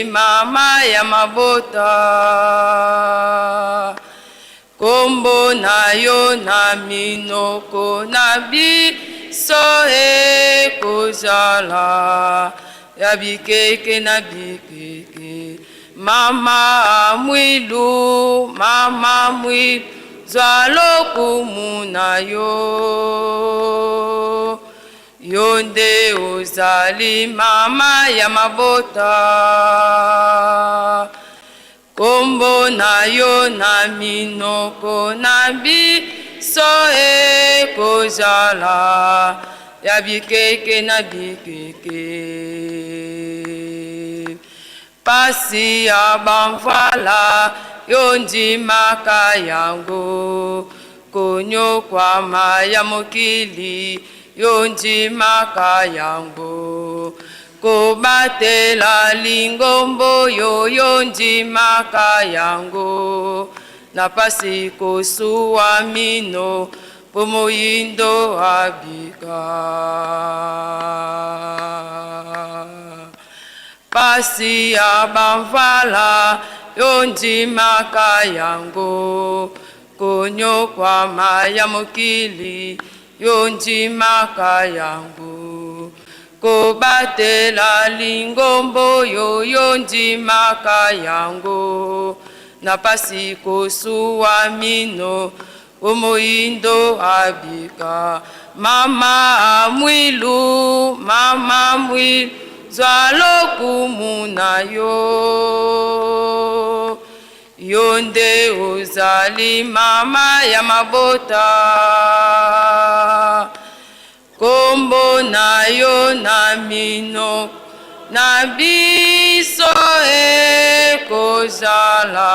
ozali mama ya mabota. Kombo na yo na minoko na biso ekozala ya bikeke na bikeke. Mama mwilu, mama mwilu, zwalo kumu na yo. Yonde ozali mama ya mabota. Kombo na yo na minoko na biso ekozala ya bikeke na bikeke. Pasi ya bamvala yo ndimaka yango, konyokwama ya mokili yo ndimaka yango. Kobatela lingombo yo ndimaka yango, na pasi kosuwa mino pomoyindo abika. Pasi ya bamvala yo ndimaka yango, konyokwama ya mokili yo ndimaka yango. Kobatela lingombo yo ndimaka yango, na pasi kosuwa mino omoyindo abika. Mama mwilu, mama mwilu, zwalo kumu na yo. Yonde ozali mama ya mabota. Kombo na yo na mino na biso ekozala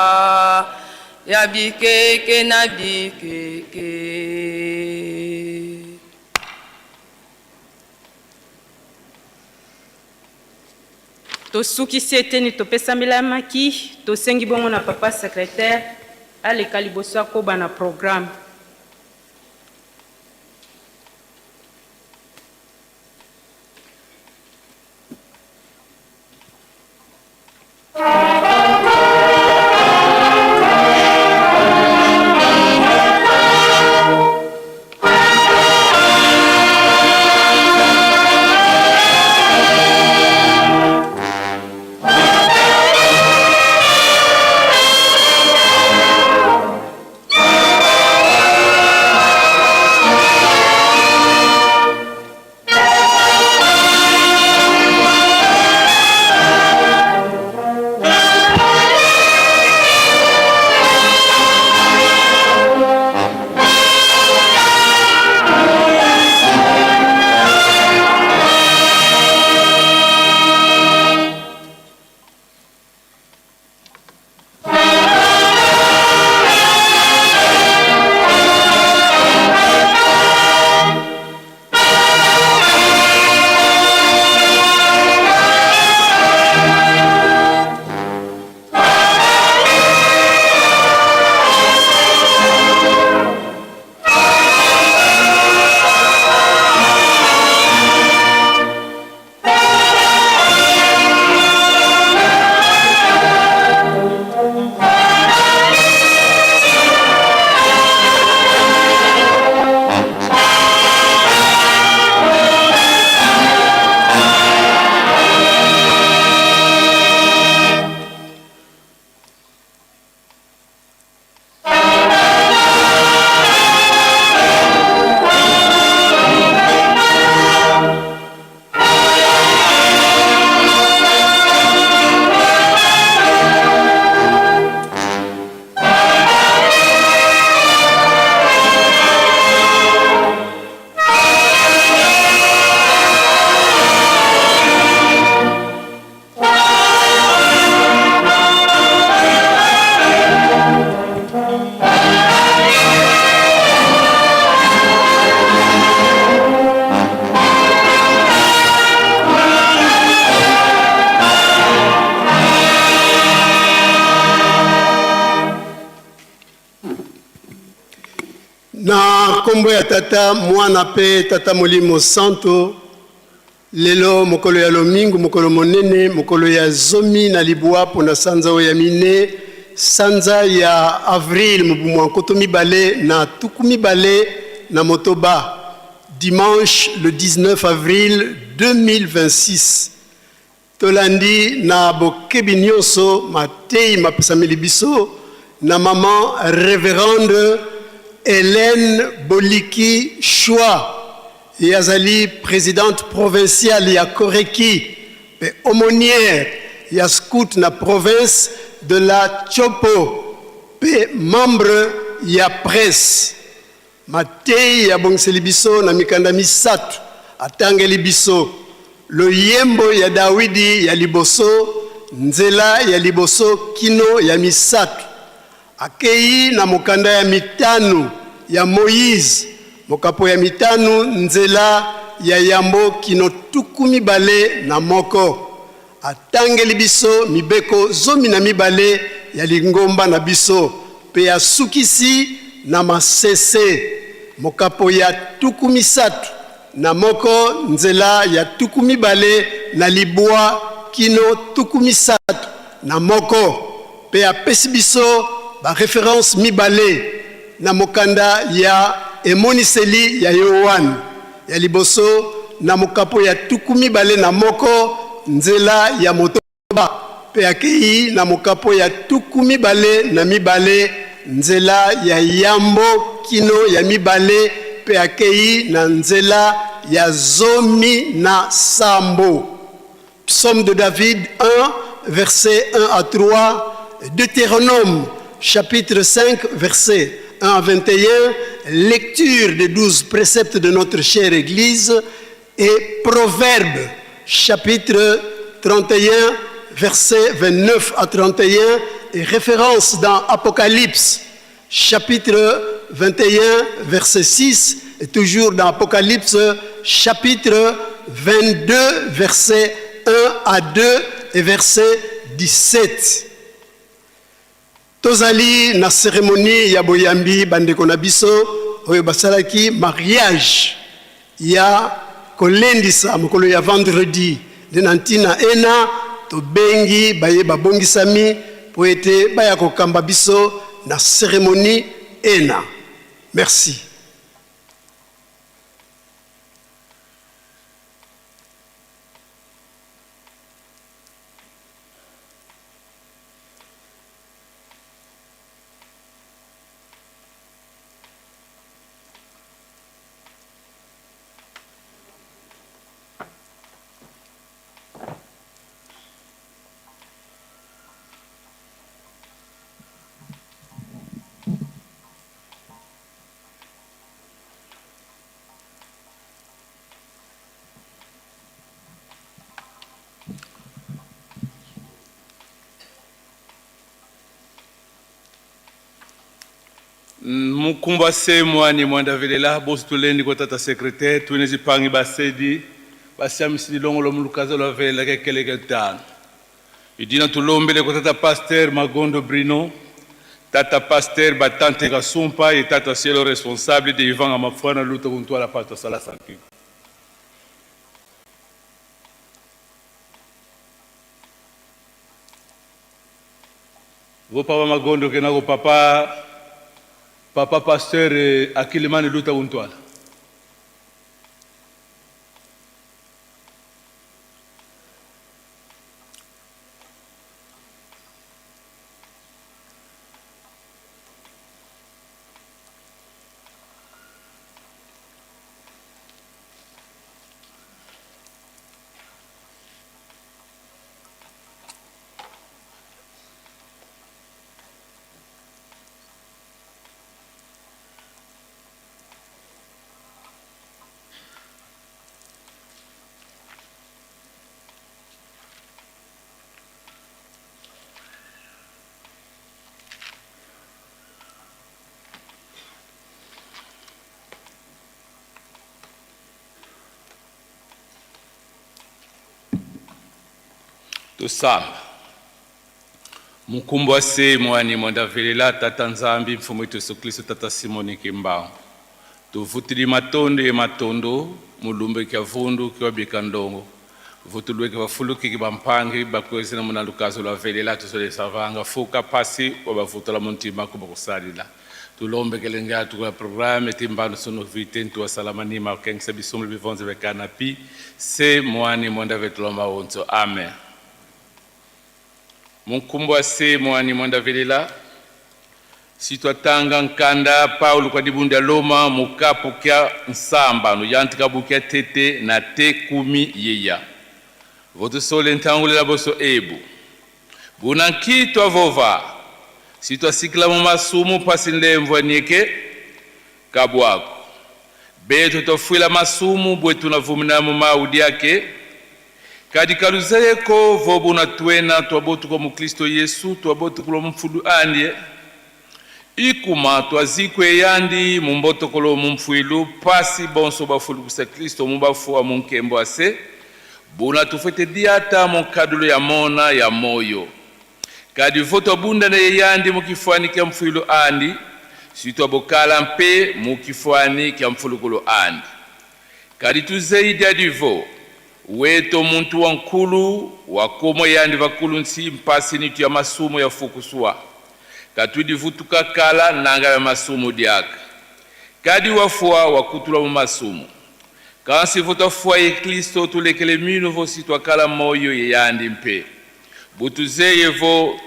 ya bikeke na bikeke. Tosukisi eteni topesambela maki, tosengi bongo na papa secrétaire aleka liboso akoba na programme. Na kombo ya tata mwana pe tata molimo santo, Lelo mokolo ya lomingu mokolo monene mokolo ya zomi na libwa pona sanza o ya mine sanza ya Avril mubumu ankoto mibale na tuku mibale na motoba dimanche le 19 avril 2026 tolandi na bokebi nyonso matei mapesameli biso na maman révérende Hélène Boliki Choua yazali présidente provinciale ya Koreki et aumônière ya scout na province de la Chopo et membre ya presse matei ya bongseli biso na mikanda misatu atangeli biso lo yembo ya Dawidi ya liboso nzela ya liboso kino ya misatu akei na mokanda ya mitanu ya Moïse mokapo ya mitanu nzela ya yambo kino tuku mibale na moko atangeli biso mibeko zomi na mibale ya lingomba na biso pe asukisi na masese mokapo ya tuku misatu na moko nzela ya tuku mibale na libwa kino tuku misatu na moko pe apesi biso ba référence mibale na mokanda ya emoniseli ya Yohan ya liboso na mokapo ya tuku mibale na moko nzela ya motoba pe akei na mokapo ya tuku mibale na mibale nzela ya yambo kino ya mibale pe akei na nzela ya zomi na sambo. Psaume de David 1 verset 1 à 3, Deutéronome chapitre 5 verset 1 à 21, lecture des 12 préceptes de notre chère Église et Proverbes chapitre 31 verset 29 à 31 et référence dans Apocalypse chapitre 21 verset 6 et toujours dans Apocalypse chapitre 22 verset 1 à 2 et verset 17. Tozali na cérémonie ya boyambi bandeko na biso oyo basalaki mariage ya kolendisa mokolo ya vendredi de nantina ena to bengi baye babongisami po ete baya kokamba biso na cérémonie ena. Merci. Mukumba se mwani mwanda velela bosi tulendi kwa tata secrétaire tuenezi pangi basedi basiamisili longo lo mulukaza lo velela kekeleke tano idina tulombele kwa tata pasteur Magondo Brino tata pasteur Batante Kasumpa et tata cielo responsable de Ivanga Mafwana luta kuntua la pastor Sala Sanki. Go papa Magondo kenako Papa pasteur Akilimani luta kuntua. Tosamba mukumbo se mwani mwanda velela tata nzambi mfumu wetu Yesu Kristo tata Simoni Nkamba tuvutili matondo mulumbe kya vundu kwa bikandongo vutulweke vafuluki kibampangi bakwezi na muna lukazo la velela tusole savanga fuka pasi wabavutula muntima kuba kusalila tulombe kelenga tu programme timbano sono vitentu wa salamanima kengse bisumul bivonze bekana pi se mwani mwanda vetulomba onzo amen. Munkumbwa se mwani mwanda velela sitwatanga nkanda Paulo kwa dibunda loma mukapu kya nsamba no yantika bukia tete na te kumi yeya voto sole ntangule la boso ebu bunankito avova sitwasikila mu masumu pasi ndemvwa nieke kabwako beto tofuila masumu bwetu navumina mu maudi yake kadi kaluzeko vobu na tuena twabotu kwa mukristo Yesu twabotu kulo mfudu andie ikuma twazikwe yandi mumboto kolo mumfuilu pasi bonso bafulu kusa Kristo mubafu wa Nkembo ase buna tufete diata monkadulo ya mona ya moyo kadi voto bunda na yandi mukifwani kia mfuilu andi sitwa bokala mpe mukifwani kia mfulukulo andi kadi tuzeidi adivo weto muntu wankulu wakomo yandi vakulu nsi mpasi nitu ya masumo ya fukusua katudi vutuka kala nanga ya masumu diaka kadi wafua wakutula mu masumu kansi votafua ye Kristo tulekele mino vositwa kala moyo ye yandi mpe butuze yevo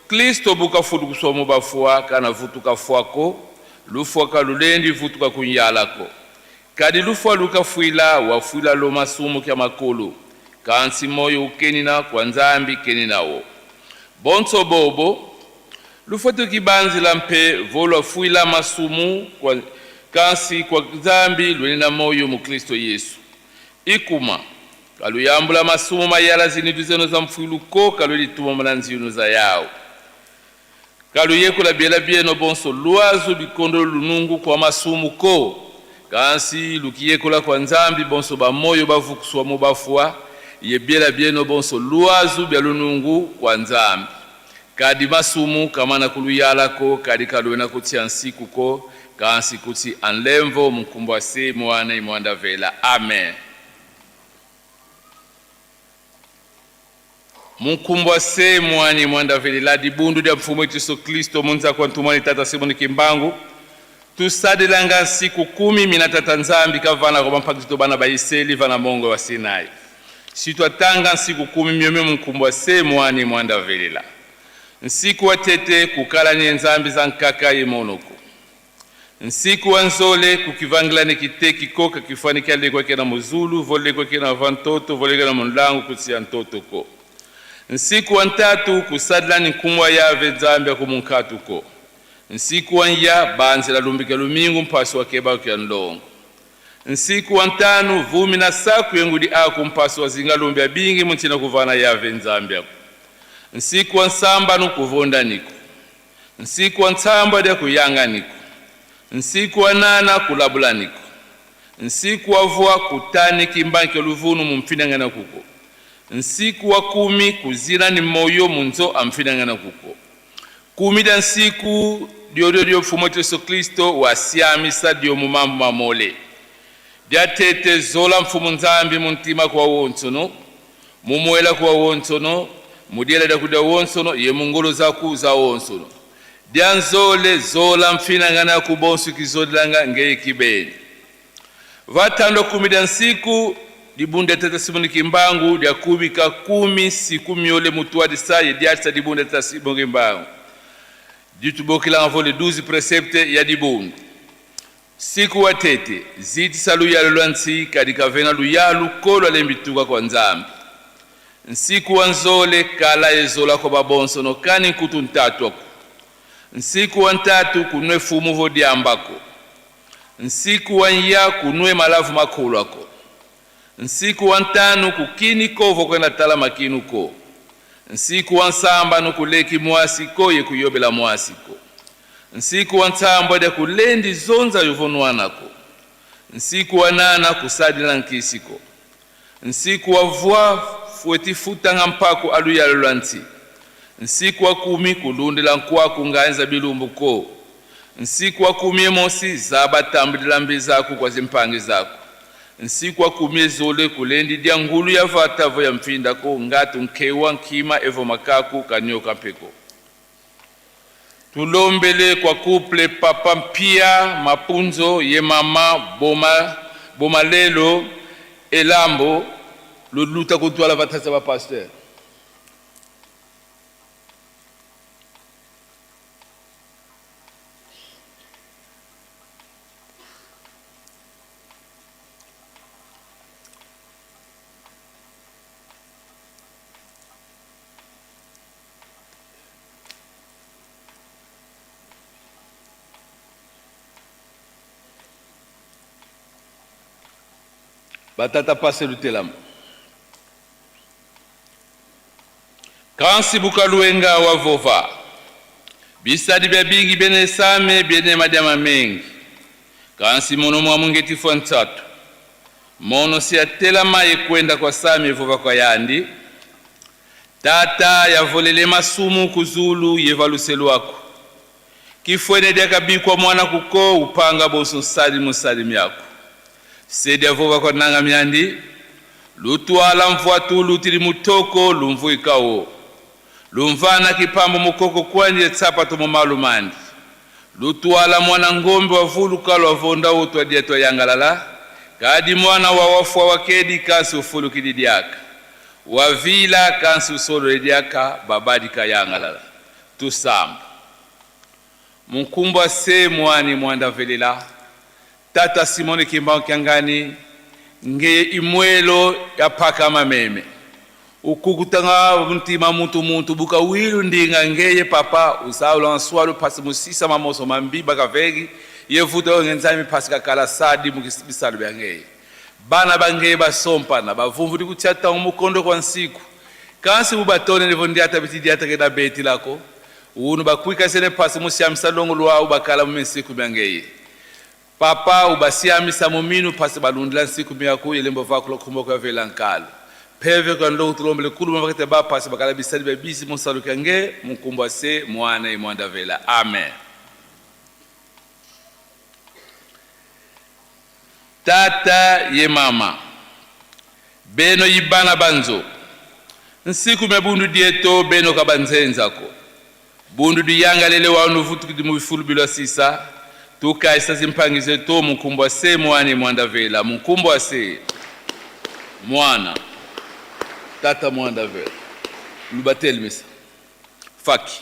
Kristo buka fudu kusomo bafua kana vutuka fuako lufua kalulendi vutuka kunyalako kadi lufua luka fuila wafuila lo masumu kya makulu kansi moyo ukenina kwa nzambi keninawo bonso bobo lufoto kibanzi la mpe volo fuila masumu kwa kansi kwa zambi lwenina moyo mu Kristo Yesu ikuma kaluyambula masumu mayala ziniduzeno za mfuiluko kalweli tuma mlanzino za yao kaluyekula biela bieno bonso luazu bikondo lunungu kwa masumu ko kansi lukiyekula kwa nzambi bonso ba moyo bavukuswa mu bafua ye biela bieno bonso luazu bya lunungu kwa nzambi kadi masumu kamana kuluyalako kadi kalwena kutia nsiku ko kansi kuti anlemvo mkumbwa se mwana imwanda vela amen. Mkumbwa se mwana imwanda vela dibundu dia mfumo Yesu Kristo munza kwa ntumani tata simoni kimbangu tusadelanga siku 10 minatata nzambi kavana kwa mpakito bana baiseli vana mongo wa Sinai sitwatanga siku 10 myome mkumbwa se mwana imwanda vela nsiku watete kukala nye nzambi za nkaka yemonoko nsiku wanzole kukivangila ne kiteki koka kifani kya kwa kena muzulu vole kwa kena vantoto vole kwa mlangu kutia ntoto ko nsiku wantatu kusadla ni kumwa yave nzambi kumunkatu ko nsiku wanya banzi la lumbika lumingu mpasi wa keba kwa ndongo nsiku wantanu vumi na saku yengudi aku mpasi wa zinga lumbia bingi mchina kuvana yave nzambi ako nsiku wa nsamba nukuvonda niko nsiku wa nsamba dia kuyanga niko nsiku wa nana kulabula niko nsiku wa vua kutani kimbanke luvunu mumfinangana kuko nsiku wa 10 kuzira ni moyo munzo amfinangana kuko 10 da nsiku dio mfumo Yesu Kristo wasiamisa dio mumambo mamole dia tete zola mfumo nzambi muntima kwa wonsono mumuela kwa wonsono mudiela da kuda wonsono ye mungolo zaku za wonsono dianzole zola mfinangana kubonsu kizodlanga ngeye kibeni vatando 10 da nsiku dibunde tata simoni kimbangu dia kubika 10 siku miole mutuadi saye diatsa dibunde tata simoni kimbangu ditubokila ngavole 12 precepte ya dibunde siku watete ziti salu ya lwansi kadika vena luyalu kolo lembituka kwa nzambi nsiku wanzole kala ezola kwa babonso no kani kutu ntatu nsiku wantatu kunwe fumu vodi ambako nsiku wanya kunwe malavu makulu ako nsiku wantanu kukini kovo kwenda tala makinu ko nsiku wansamba nukuleki mwasiko ye kuyobela mwasiko nsiku wansamba de kulendi zonza yuvonwanako nsiku wanana kusadi na nkisiko nsiku wavua fueti futanga mpako aluya lwanti nsiku wa 10 kulundila nkwako ngaenza bilumbuko nsiku wa 10 emosi zaba tambila mbi zako kwa zimpangi zako nsiku wa kumezole kulendi dia ngulu ya vatavo ya mfinda ko ngatu nkewa nkima evo makaku kanyo kampeko. Tulombele kwa couple papa mpia mapunzo ye mama boma lelo elambo luluta kutwala vatasa ba pasteur. Batata passe le telam. Kansi bukaluenga wa vova. Bisadi bya bingi bene same bene madama mengi. Kansi mono mwa mungeti fonsatu. Mono si atelama kwenda kwa same vova kwa yandi. Tata ya volele masumu kuzulu yevaluselu wako. Kifwene dia kabikwa mwana kuko upanga boso sali musalimu yako. Sedi avova kwa nanga miandi, lutuala mfuatu lutiri mutoko lumvu ikao. Lumvana kipambo mukoko kwanje tsapa tumo malumandi. Lutuala mwana ngombe wa vulu kalo wa vonda utu wa dieto yangalala. Kadi mwana wa wafu wa wakedi kansi ufulu kididiaka. Wavila kansi usolo ediaka babadi ka yangalala. Tusamba. Mkumba se mwani mwanda velela. Tata Simone Kimba Kyangani nge imwelo ya paka mameme ukukutanga mtima muntu buka wilu ndinga ngeye papa usaula answalo pasi musisa mamoso mambiba kavegi yevuto ngenzami pasi kakala sadi mukisibisalo byangeye bana bangeye basompa na bavumvu dikuchata umukondo kwa nsiku kansi bubatone nevondiata bitidiata keda beti lako unu bakwika sene pasi musiamisa longo lwa ubakala mumesiku byangeye Papa ubasiamisa muminu pasi balundila nsiku miyaku yelembo vakulo kumboko ya velankalo. Peve kwa ndo utulombele kulu mwakete ba pasi bakala bisali bebisi monsalu kange mkumba se mwana imwanda vela. Amen. Tata ye mama. Beno yibana banzo. Nsiku mebundu dieto beno kabanzenzako. Bundu diyanga lele wa unuvutu kidimufulu bila sisa. Tuka isasi mpangize to mkumbwa se mwana mwanda vela. Mkumbwa se mwana. Tata mwanda vela. Lubatel misa. Faki.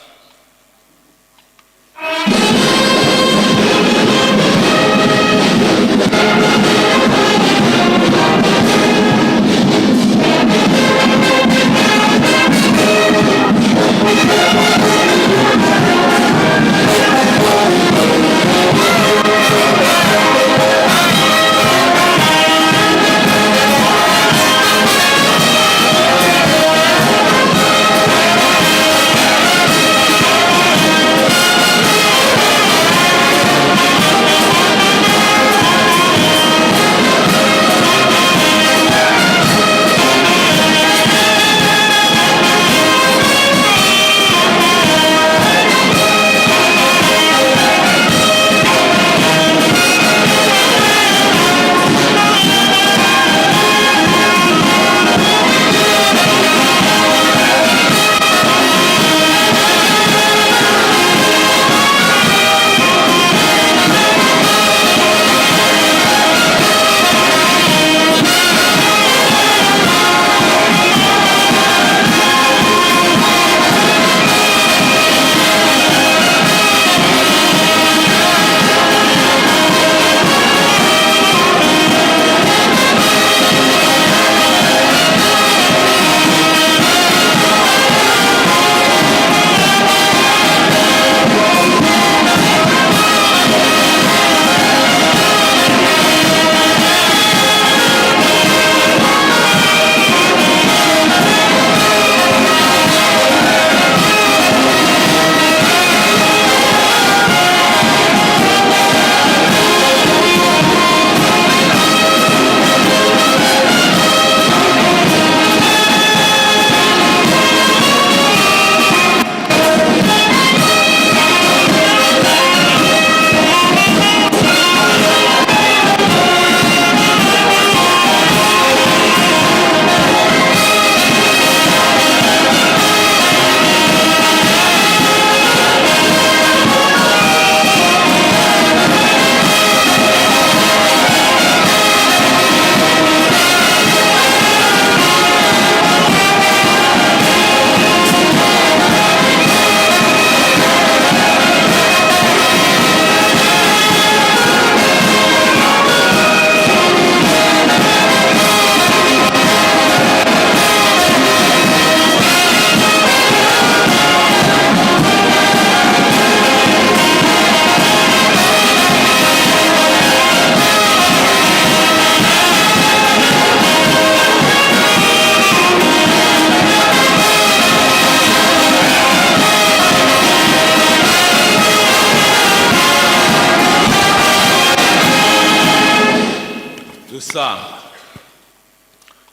musanga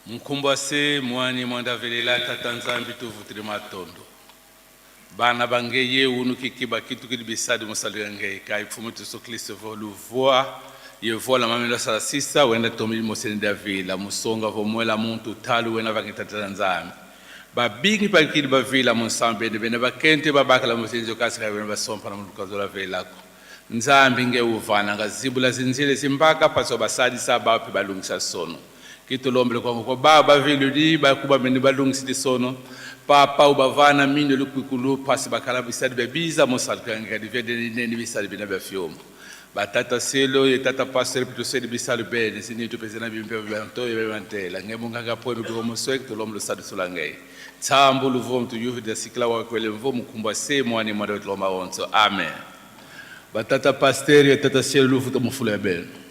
mkumbase mwani mwandavelela tata nzambi tuvutile matondo bana bangeye unu kikiba kitu kilibisadi musalengei kai pfumu tuso Kristo volu voa yevola mamelo sala sisa wenda tomili moseni davila musonga vomwela muntu talu wena vakitata nzambi babingi pakili bavila monsambe bene bakente babakala musenzo kasika wena basompa na mulukazo la velako nzambi ngeuvana ngazibula zinzile zimbaka paso basadi sabapi balungisa sono kitolombele kwangu kwa baba viludi bakuba meni balungisi sono papa ubavana mindo lukwikulu pasi bakala bisadi bebiza mosalkanga divede nini bisadi bina bafyomo batata selo yetata pastor pito sedi bisali bene sini to pezena bimpe banto yebantela ngemunga ngapo biko moswek to lomlo sadu solangay tsambu luvom to yuvi de sikla wa kwele mvom kumba se mwani mwado to loma onso amen batata pastor yetata selo luvu to mfula bene.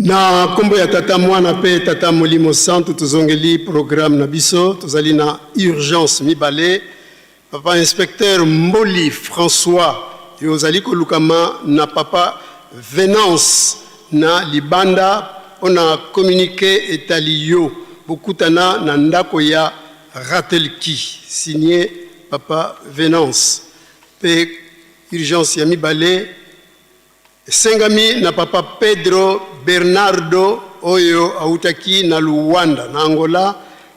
Na kombo ya tata mwana pe tata molimo santo tozongeli programme na biso tozali na urgence mibale papa inspecteur Mboli François yozali kolukama na papa Venance na libanda ona communiqué etali yo bokutana na ndako ya Ratelki signé papa Venance pe urgence ya mibale Sengami na papa Pedro Bernardo oyo autaki na Luanda na Angola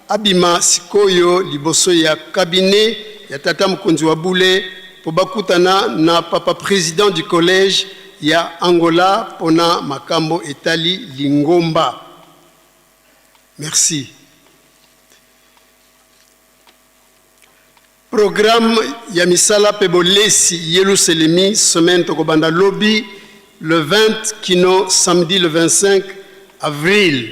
abima sikoyo liboso ya cabinet ya tata mkonzi wa bule po bakutana na papa président du collège ya Angola pona makambo etali lingomba. Merci. Programme ya misala pebolesi Yerusalemi semaine tokobanda lobby le 20 kino samedi le 25 avril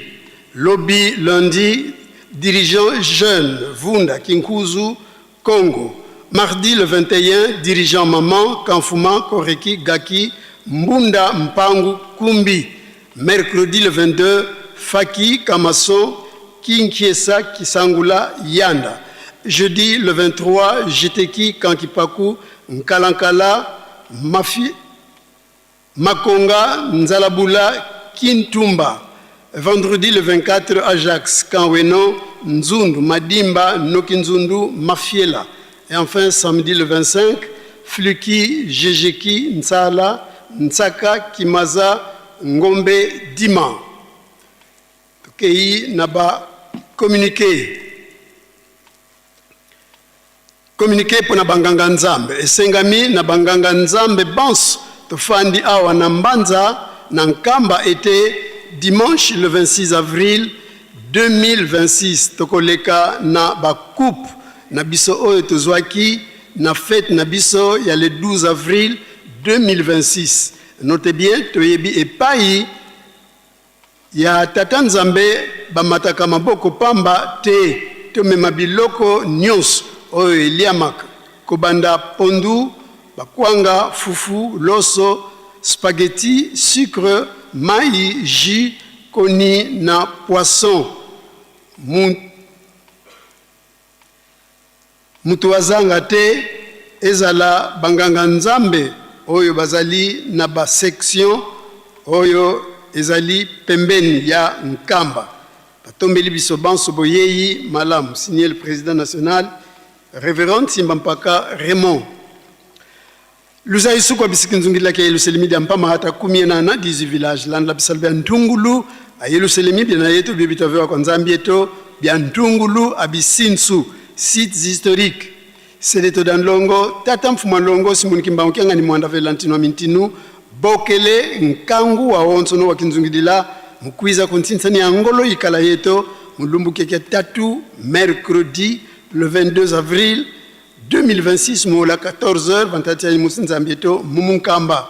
lobby lundi dirigeant jeune Vunda Kinkuzu Congo mardi le 21 dirigeant maman Kanfuma Koreki Gaki Mbunda Mpangu Kumbi mercredi le 22 Faki Kamaso Kinkiesa Kisangula Yanda jeudi le 23 Jeteki Kankipaku Nkalankala Makonga Nzalabula Kintumba vendredi le 24 Ajax Kanweno Nzundu Madimba Nokinzundu Mafiela et enfin samedi le 25 Fluki Jejeki Nsala Nsaka Kimaza Ngombe Dima Tokei naba communiqué pour na banganga nzambe esengami na banganga nzambe banso tofandi awa na Mbanza na Nkamba était dimanche le 26 avril 2026 tokoleka na bakoupe na biso oyo tozwaki na fête na biso ya le 12 avril 2026 notez bien toyebi epai ya tata nzambe bamataka maboko pamba te tomema biloko nyonso oyo eliamaka kobanda pondu bakwanga fufu loso spaghetti sucre mai jus koni na poisson mutu azanga te ezala banganga nzambe oyo bazali na ba section oyo ezali pembeni ya Nkamba batombeli biso banso boyeyi malamu signé le président national révérend Simbampaka Raymond Luza isuko bisikinzungi lake Yerusalemi dia mpama hata 18 village land la bisalbe ntungulu a Yerusalemi bina yetu bibitavewa kwa nzambi yetu bia ntungulu abisinsu sites historiques seleto dan longo tata mfuma longo simuni kimbango ni mwanda velantino mintinu bokele nkangu wa onsono wa kinzungidila mukwiza kontinsani angolo ikala yeto mulumbu keke tatu mercredi le 22 avril 2026 mola 14h vantatia musinza mbieto Nkamba.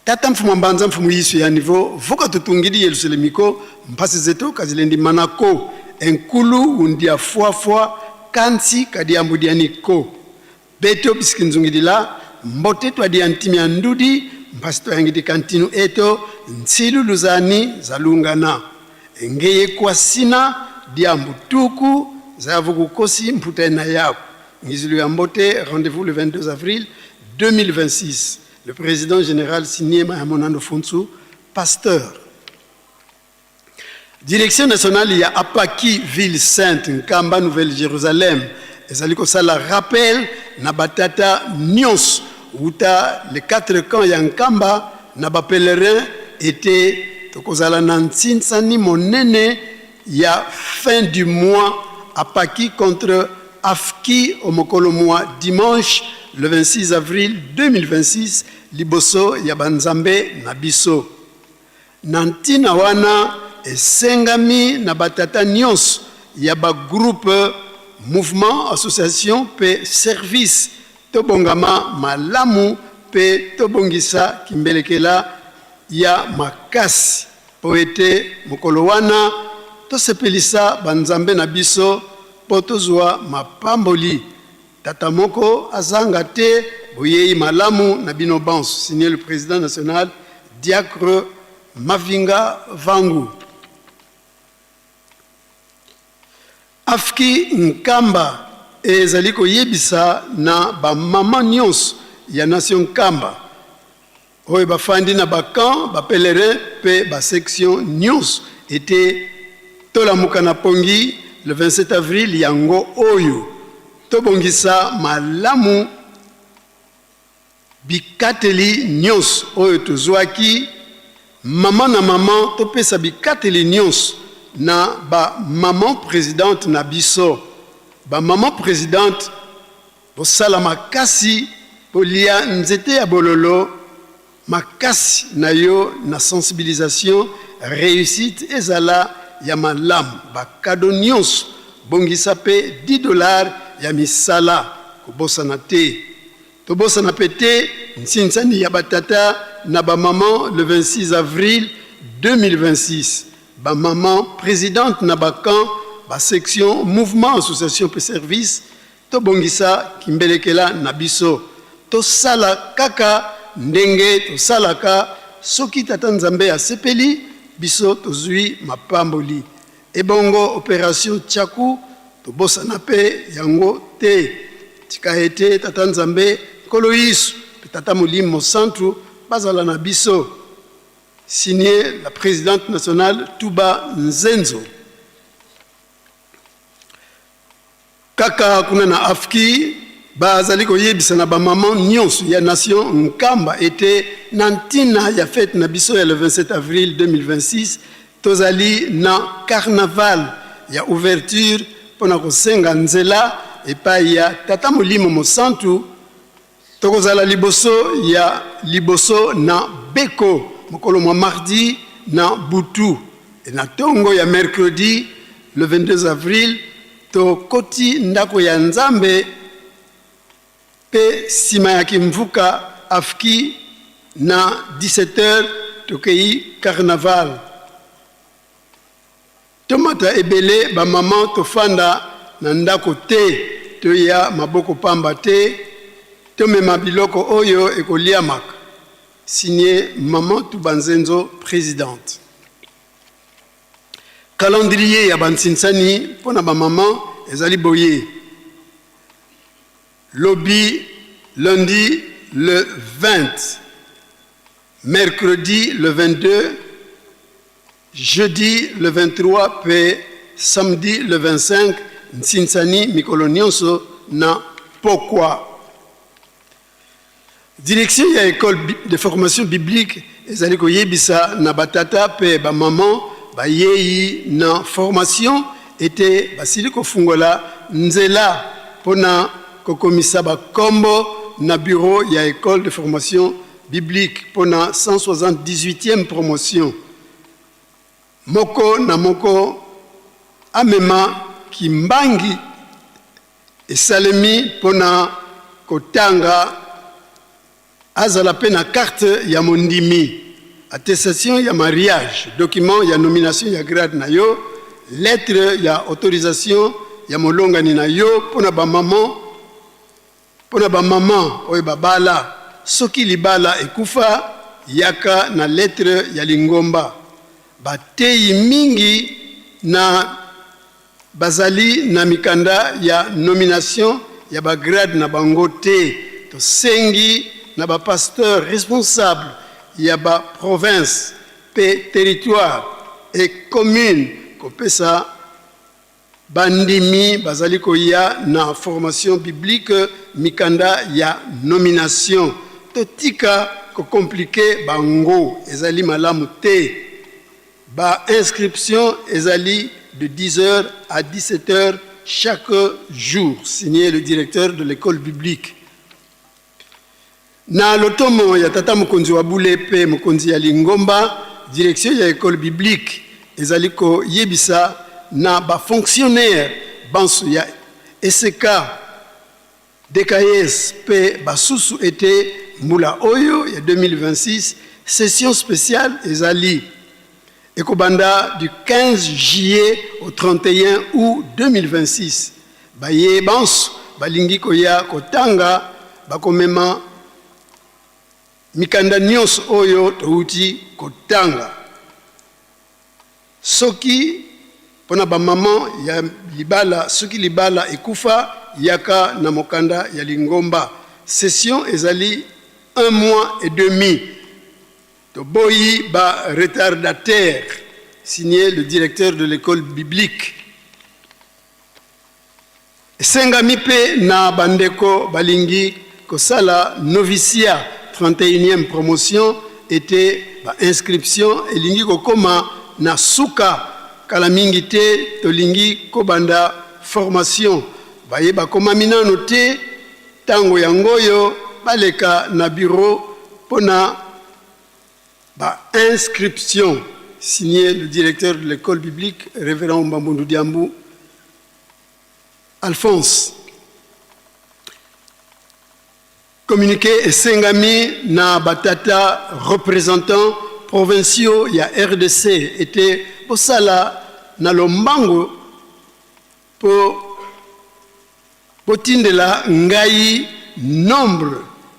Tata mfumu mbanza mfumu yisu ya nivo voka tutungidi Yerusalemiko mpasi zetu kazilendi manako enkulu undia fuafua kansi kadi ambudianiko beto biskinzungidila mbote twa di antimi andudi mpasi twa yangiti kantinu eto ntsilu luzani zalungana engeye kwa sina diambu tuku zavuku kosi mputaina yako ngizilu ya mbote. Rendez-vous le 22 avril 2026. Le président général signé Mahamonando Fonsu, pasteur. Direction nationale, il y a Apaki, ville sainte, Nkamba, Nouvelle-Jérusalem. Et aliko sala rappel, Nabatata, Nyons, où les 4 camps, il y a Nkamba, Naba pèlerin, était, Tokozala Nansin, Sani, Monene, il y a fin du mois, Apaki contre Afki, au Mokolo mois, dimanche, le 26 avril 2026, liboso ya banzambe na biso. Nantina wana esengami na batata nyons ya ba groupe mouvement association pe service tobongama malamu pe tobongisa kimbelekela ya makasi poete mokolo wana tosepelisa banzambe na biso po tozwa mapamboli. Tata moko azanga te boyei malamu na bino banso. Signé le président national Diacre Mavinga Vangu. Afki Nkamba ezaliko yebisa na ba mama nyons ya nation Nkamba oyo bafandi na bakan ba pèlerin pe ba section nyons était tolamuka na pongi le 27 avril yango oyo tobongisa malamu bikateli nyons oyo tozwaki mama na mama topesa bikateli nyons na ba maman présidente na biso. Ba maman présidente bosala makasi polia nzete ya bololo makasi na yo na sensibilisation réussite ezala ya malamu bakado nyons bongisa pe $10 ya misala kobosana te tobosana pete nsinsani ya batata na ba maman le 26 avril 2026 ba maman présidente na bakan ba section mouvement association pe service to bongisa kimbelekela na biso to sala kaka ndenge to salaka soki tata nzambe asepeli biso tozwi mapamboli ebongo opération tchaku to bosana pe yango te tika ete tata nzambe kolo yisu tata molimo centre bazala na biso. Signé la présidente nationale Touba Nzenzo. Kaka kuna na afki bazali koyebisa na ba maman nyonso ya nation Nkamba était nantina ya fête na biso ya le 27 avril 2026 tozali na carnaval ya ouverture pona kosenga nzela epai ya tata molimo mosantu tokozala liboso na beko mokolo mwa mardi na butu et na tongo ya mercredi le 22 avril to koti ndako ya nzambe pe sima ya kimvuka afki na 17h tokei carnaval tomata ebele ba maman tofanda na ndako te to ya maboko pamba te tomema biloko oyo ekoliamaka. Signé Maman Toubanzenzo, présidente. Calendrier ya bansinsani pona ba maman ezali boye. Lobby lundi le 20, mercredi le 22, jeudi le 23 pe samedi le 25 nsinsani mikolo nyonso na pokwa. Direction ya école de formation biblique ezali koyebisa na batata pe ba maman ba yeyi na formation ete basili kofungola nzela pona kokomisa ba kombo na bureau ya école de formation biblique pona 178e promotion moko na moko amema kimbangi esalemi pona kotanga azala pe na carte ya mondimi, attestation ya mariage, document ya nomination ya grade na yo, lettre ya autorisation ya molongani na yo pona ba maman oyo babala soki libala ekufa yaka na lettre ya lingomba. Bateyi mingi na bazali na mikanda ya nomination ya bagrade na bango te. Tosengi na bapasteur responsable ya ba province pe territoire et commune kopesa bandimi bazali koya na formation biblique mikanda ya nomination. Totika ko compliqué bango ezali malamu te. Ba inscription ezali de 10h à 17h chaque jour, signé le directeur de l'école biblique. Na lotomo ya tata mokonzi wa bule pe mokonzi ya lingomba, direction ya école biblique ezali ko yebisa na ba fonctionnaire bansu ya SK DKS pe basusu ete mbula oyo ya 2026 session spéciale ezali ekobanda du 15 juillet au 31 août 2026. Baye bansu balingi koya kotanga bakomema mikanda nyonso oyo touti kotanga. Soki pona ba maman ya libala, soki libala ekufa yaka na mokanda ya lingomba. Session ezali 1 mois et demi. Toboyi ba retardataire, signé le directeur de l'école biblique. Sengami pe na bandeko balingi kosala noviciat 31e promotion était ba inscription elingi kokoma na suka kala mingi te tolingi kobanda formation baye bakoma minano te tango yangoyo baleka na bureau pona ba inscription, signé le directeur de l'école biblique révérend Mbambundu Diambou Alphonse. Communiqué et Sengami na batata représentants provinciaux ya RDC était posala na lombango po tindela ngai nombre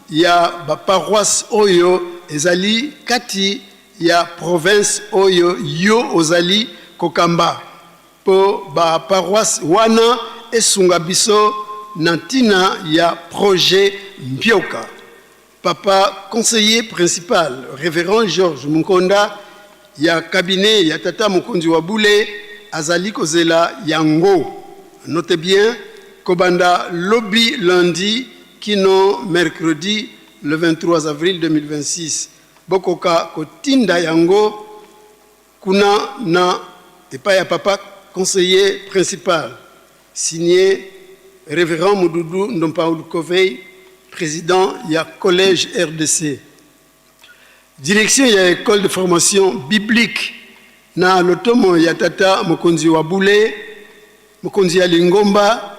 ya ba paroisse oyo ezali kati ya province oyo yo ozali kokamba po ba paroisse wana esunga biso na ntina ya projet Mbioka. Papa conseiller principal, révérend Georges Munkonda, ya cabinet ya tata mokonzi wa bule azali kozela yango. Notez bien, kobanda lobby lundi, kino mercredi le 23 avril 2026. Bokoka kotinda yango kuna na epa ya papa conseiller principal, signé révérend Moudoudou Ndompaoul Kovey, président ya collège RDC. Direction ya école de formation biblique na lotomo ya tata mokonzi wa bule, mokonzi ya lingomba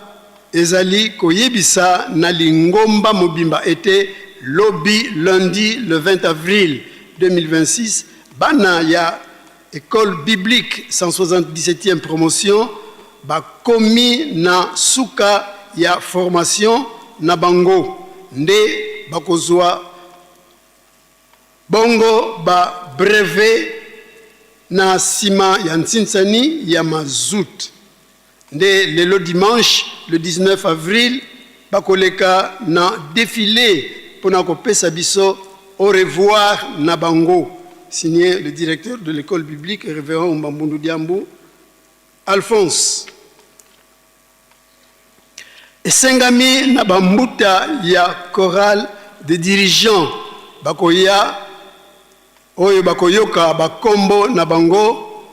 ezali koyebisa na lingomba mobimba ete lobby lundi le 20 avril 2026 bana ya école biblique 177e promotion bakomi na suka ya formation na bango nde bakozwa bongo ba brevet na sima ya ntsinsani ya mazout nde lelo dimanche le 19 avril bakoleka na défilé pona kopesa biso au revoir na bango, signé le directeur de l'école biblique révérend Mbambundu Diambou Alphonse. Esengami na bambuta ya chorale de dirigeants bakoya oyo bakoyoka bakombo na bango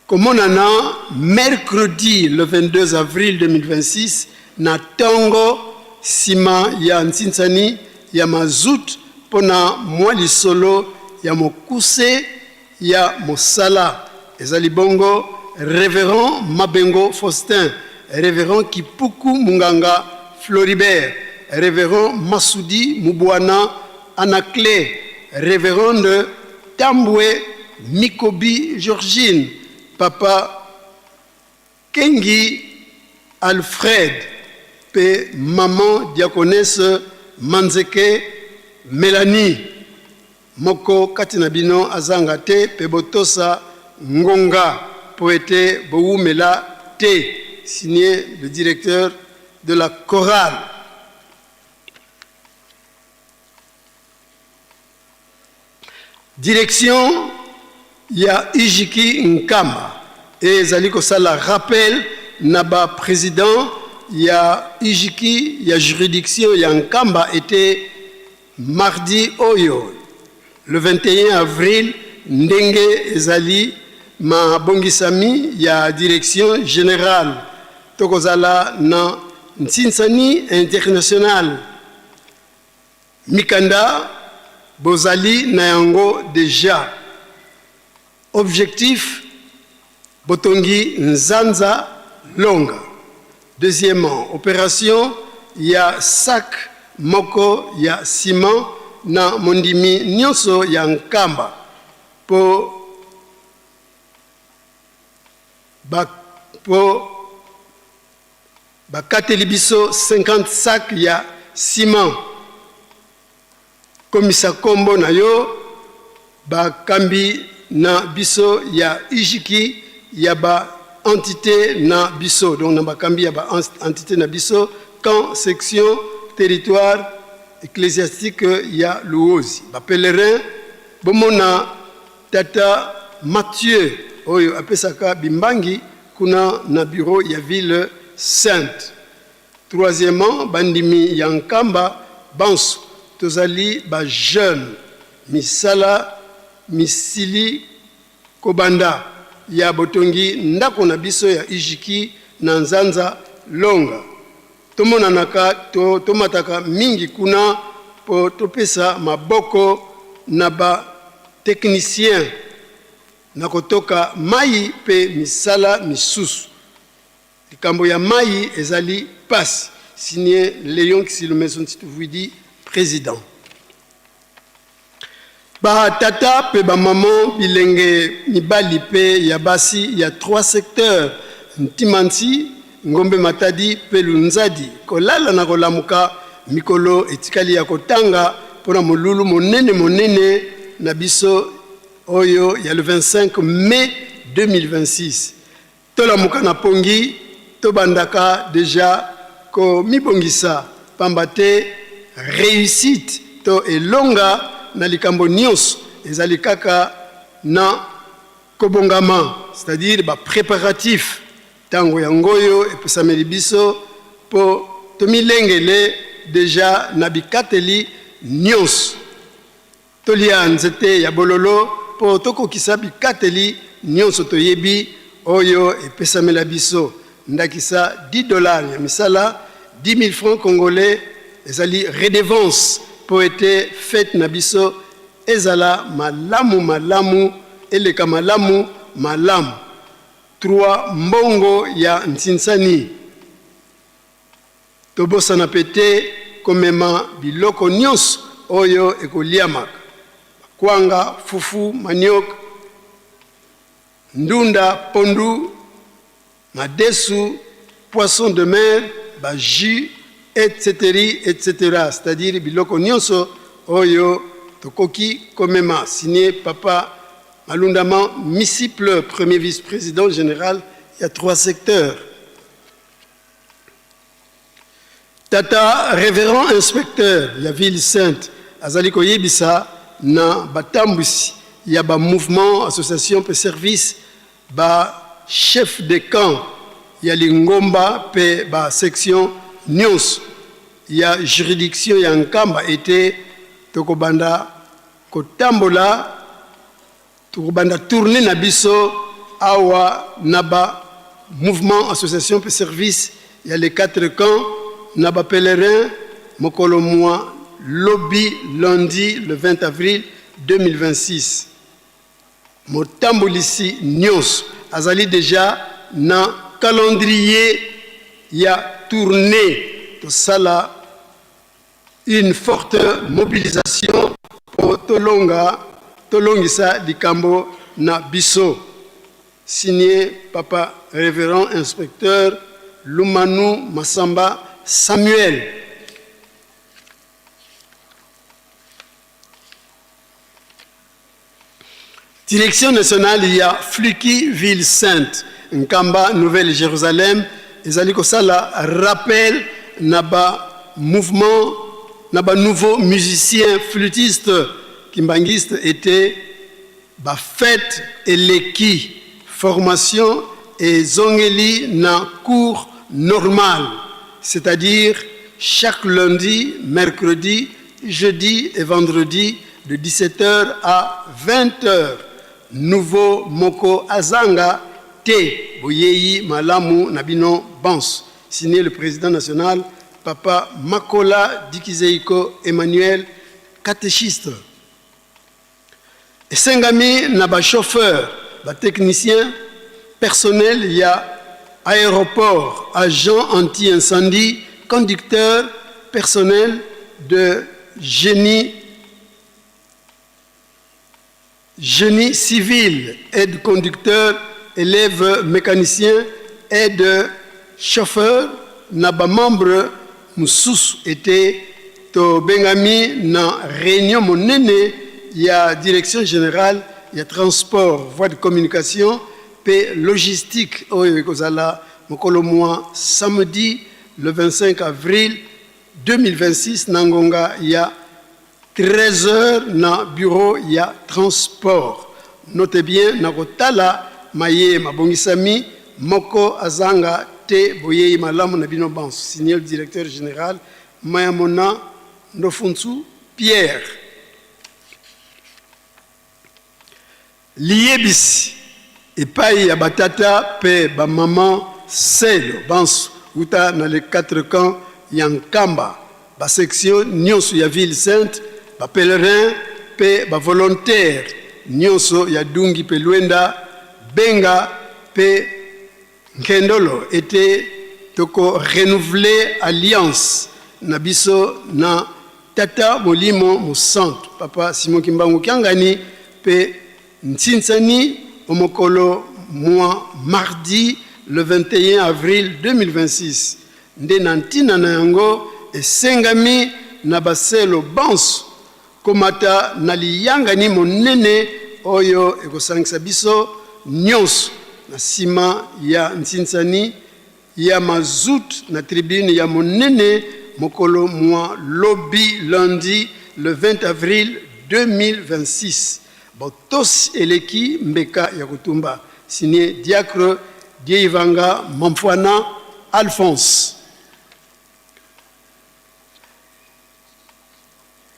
komonana mercredi le 22 avril 2026 na tongo sima ya ntsinsani ya mazout pona mwa lisolo ya mokuse ya mosala ezali bongo révérend Mabengo Faustin révérend Kipuku Munganga Floribert, révérend Massoudi Mubwana Anakle, révérende Tambwe Mikobi Georgine, papa Kengi Alfred, pe maman diaconesse Manzeke Mélanie, moko katinabino azangate pe botosa Ngonga, poète Boumela T, signé le directeur de la chorale. Direction, il y a Ijiki Nkamba. Et Zaliko Sala rappelle, Naba président, il y a Ijiki, il y a juridiction, il y a Nkamba, était mardi Oyo, le 21 avril, Ndenge Ezali, ma bongisami, il y a direction générale, Tokozala na Ntsinsani international, Mikanda, Bozali Nayango déjà. Objectif, Botongi Nzanza Longa. Deuxièmement, opération, il y a sac, moko, il y a ciment, na mondimi nyonso, il y a Nkamba. Po Katelibiso 50 sacs, il y a ciment. Komisa kombo na yo, kambi na biso, il y a Ijiki, il y a entité na biso. Donc na kambi, il y a entité na biso. Quand section, territoire ecclésiastique, il y a l'Ouozi. Pèlerin, bomona tata Mathieu, oyo apesaka bimbangi, kuna na bureau, il y a ville sainte. Troisièmement, bandimi Nkamba, banso. Tozali ba jeune misala misili kobanda ya botongi ndako na biso ya Ijiki na Nzanza Longa. Tomonanaka tomataka mingi kuna po topesa maboko na ba technicien na kotoka mai pe misala misusu. Likambo ya mai ezali pasi, signé Léon Kisilomezon Titouvidi, président. Ba tata pe ba maman bilenge mibali pe ya basi, il y a 3 secteurs, Ntimansi, Ngombe Matadi pe Lunzadi. Kolala na kolamuka mikolo etikali ya kotanga pona molulu monene na biso oyo ya le 25 mai 2026. Tolamuka na pongi to bandaka déjà ko mibongisa pambate réussite to elonga na likambo nyonso ezali kaka na kobongama, c'est-à-dire ba préparatif tango ya ngoyo epesameli biso po tomilengele déjà na bikateli nyonso tolia nzete ya bololo po tokokisa bikateli nyonso toyebi oyo epesamela biso ndakisa $10 ya misala, 10 000 francs congolais ezali redevance po ete fête na biso ezala malamu eleka malamu 3 mbongo ya Ntsinsani tobosana pete komema biloko nyonso oyo ekoliamaka kwanga, fufu, maniok, ndunda, pondu, madesu, poisson de mer, jus, etc. C'est-à-dire biloko nyonso oyo tokoki komema, signé papa Malundama Misiple, premier vice-président général, il y a 3 secteurs. Tata révérend inspecteur, la ville sainte, Azaliko Yebisa, na Batambusi, il y a ba mouvement, association pe service, ba chef de camp, il y a l'Ngomba pe ba section Nyons, il y a juridiction, il y a Nkamba, était Tokobanda Kotambola, Tokobanda tourner na biso, awa naba mouvement, association pe service, il y a les 4 camps, naba pèlerin, mokolo mois, lobby lundi le 20 avril 2026. Motambolisi Nyons, azali déjà na calendrier y a tourné tout ça là, une forte mobilisation pour tolongisa likambo na biso. Signé Papa Révérend Inspecteur Lumanu Massamba Samuel. Direction nationale, il y a Fluki, Ville Sainte, Nkamba, Nouvelle-Jérusalem. Ezali kosala rappel naba mouvement, naba nouveau musicien, flûtiste, kimbangiste était ba fête et l'équi, formation et zongeli na cours normal, c'est-à-dire chaque lundi, mercredi, jeudi et vendredi de 17h à 20h. Nouveau Moko Azanga Te Boyeyi Malamu Nabino Bans. Signé le président national, Papa Makola Dikizeiko Emmanuel, catéchiste. Et Sengami Naba chauffeur, ba technicien, personnel, il y a aéroport, agent anti-incendie, conducteur, personnel de génie civil, aide conducteur, élève mécanicien, aide chauffeur, naba membre Moussous était to Bengami na réunion monene, il y a direction générale, il y a transport, voie de communication, paix logistique, Kozala, Mokolo mois samedi le 25 avril 2026, Nangonga, il y a 13h na bureau, il y a transport. Notez bien, Nakotala, Maye, Mabongisami, Moko Azanga, Te, Boye, Malamu, Nabino Bans, signé le directeur général, Mayamona, Nofunsu, Pierre. Liebis, et paye Abatata, Pe, Bamaman, Sel, Bans, Uta, dans les 4 camps, Nkamba, ba section, Nyonsu, ya ville sainte, ba pèlerin, pe ba volontaire, Nyonso, ya Dungi, pe Luenda, Benga, pe Nkendolo, était toko renouveler alliance, Nabiso, na Tata Molimo, Moussanto, Papa Simon Kimbangu Kiangani, pe Ntsinsani, Omokolo, mois mardi, le 21 avril 2026. Nde nantina na yango, et Sengami, Nabaselo Bansu, komata naliyangani monene oyo ekosangisa biso nyonso na sima ya Ntsinsani ya mazut na tribune ya monene mokolo mwa lobi lundi le 20 avril 2026. Botos eleki mbeka ya kutumba. Signé Diacre Dieivanga Mamfwana Alphonse.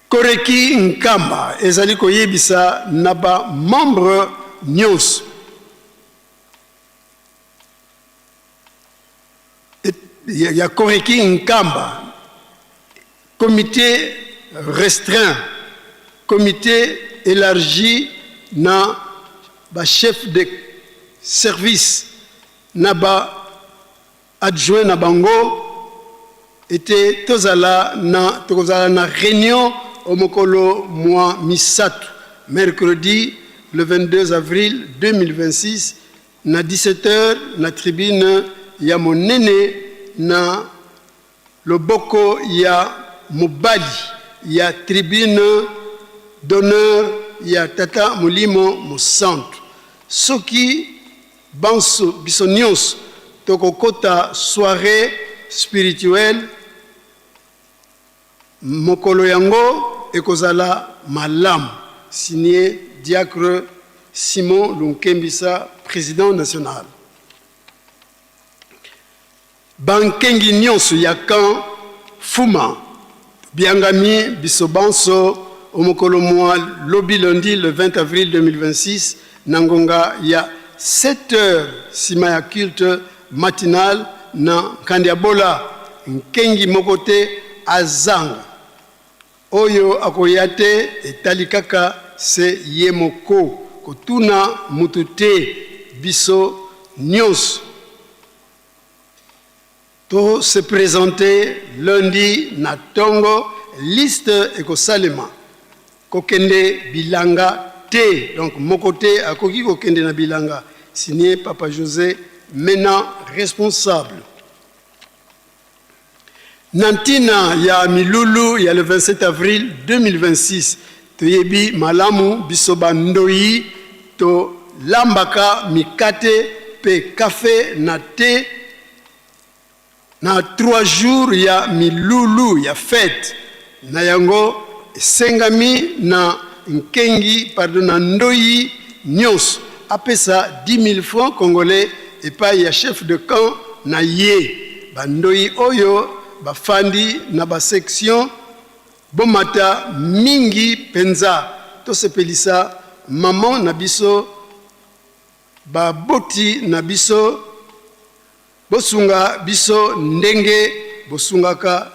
Koreki Nkamba, ezali koyebisa naba membre nyonso. Il y a Koreki Nkamba, comité restreint, comité élargi na ba chef de service, na ba adjoint na bango, était tozala na réunion au Mokolo mois Misatu, mercredi le 22 avril 2026, na 17h, na tribune ya monene, na loboko ya mobali, ya tribune d'honneur ya Tata Molimo Mosantu. Soki banso bisonyos tokokota soirée spirituelle, mokolo yango ekozala malam. Signé Diacre Simon Lunkembisa, président national. Bankengi nyonso ya kan Fuma biangami bisobanso omokolo mwa lobi lundi le 20 avril 2026 nangonga ya 7h sima ya culte matinal na Kandiabola nkengi mokote azanga oyo akoyate etali kaka se yemoko kotuna mutute biso nyonso To se présenter lundi na tongo liste ekosalema kokende bilanga te, donc mokote akoki kokende na bilanga, signé Papa José Mena, responsable. Nantina ya milulu ya le 27 avril 2026 toyebi malamu bisoba ndoi to lambaka mikate pe café na te na 3 jours ya milulu ya fête na yango sengami na nkengi pardon na ndoi nyos apesa 10 000 francs congolais epai ya chef de camp na ye bandoi oyo bafandi na ba section bomata mingi penza to sepelisa maman na biso ba boti na biso bosunga biso ndenge bosungaka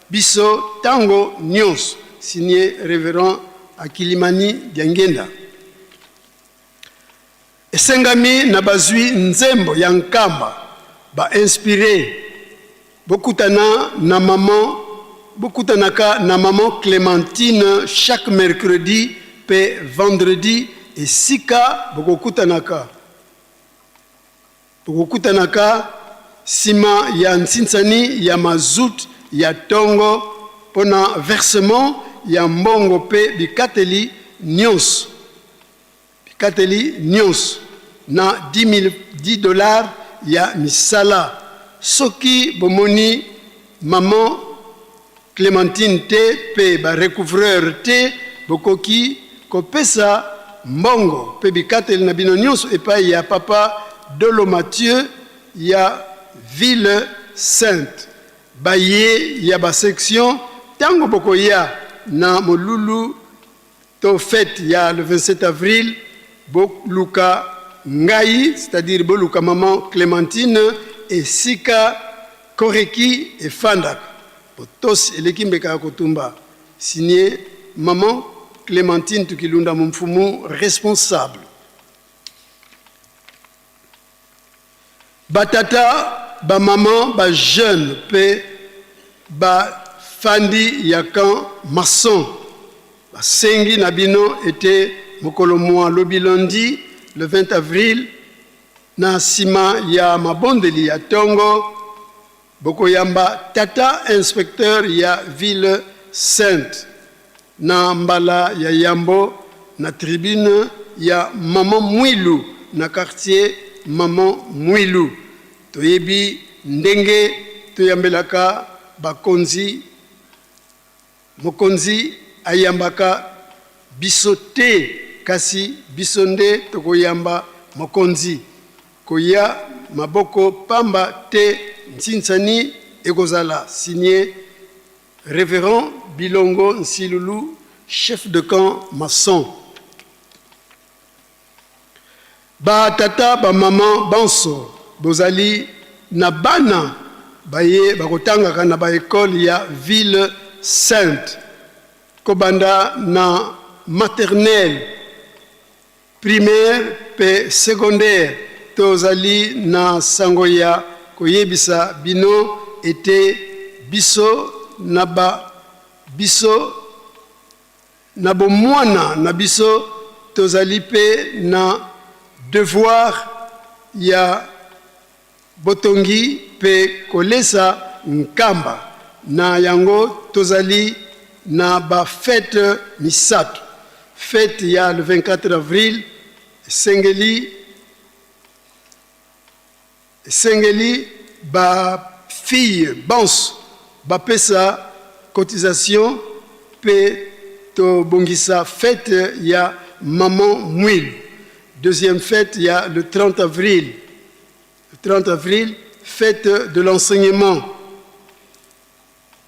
biso tango nyos, signé révérend Akilimani Diangenda. Esengami na bazwi nzembo ya Nkamba ba inspiré bokutanaka na maman Clémentine chaque mercredi pe vendredi esika bokutanaka sima ya nsinsani ya mazut ya tongo pona versement ya mbongo pe bikateli nyos na $10 ya misala. Soki bomoni maman Clémentine te pe ba recouvreur te bokoki kopesa mbongo pe bikateli na bino nyonso epai ya papa Dolo Mathieu ya Ville Sainte baye ya ba section tango bokoya na molulu to fête ya le 27 avril boluka ngai, c'est-à-dire boluka maman Clémentine et sika koreki et fandak potos elekimbeka kotumba, signé maman Clémentine Tukilunda Mumfumu, responsable. Batata ba maman ba jeune pe ba fandi yakan maçon ba sengi nabino était mokolo mwa lobi lundi le 20 avril na sima ya mabondeli ya tongo bokoyamba tata inspecteur ya Ville Sainte na mbala ya Yambo na tribune ya Maman Mwilu na quartier Maman Mwilu toyebi ndenge toyambelaka bakonzi mokonzi ayambaka biso te kasi biso nde tokoyamba mokonzi koya maboko pamba te ntinsani ekozala, signé révérend Bilongo Nsilulu, chef de camp maçon. Ba tata ba maman banso bozali na bana baye bakotangaka na ba école ya Ville Sainte kobanda na maternelle primaire pe secondaire tozali na sango ya koyebisa bino ete biso na bomwana na biso tozali pe na devoir ya botongi pe kolesa Nkamba na yango tozali na ba fête misato. Fête ya le 24 avril Sengeli ba fille bans ba pesa cotisation pe to bongisa fête ya Maman Mwilu. Deuxième fête ya le 30 avril. Le 30 avril, fête de l'enseignement.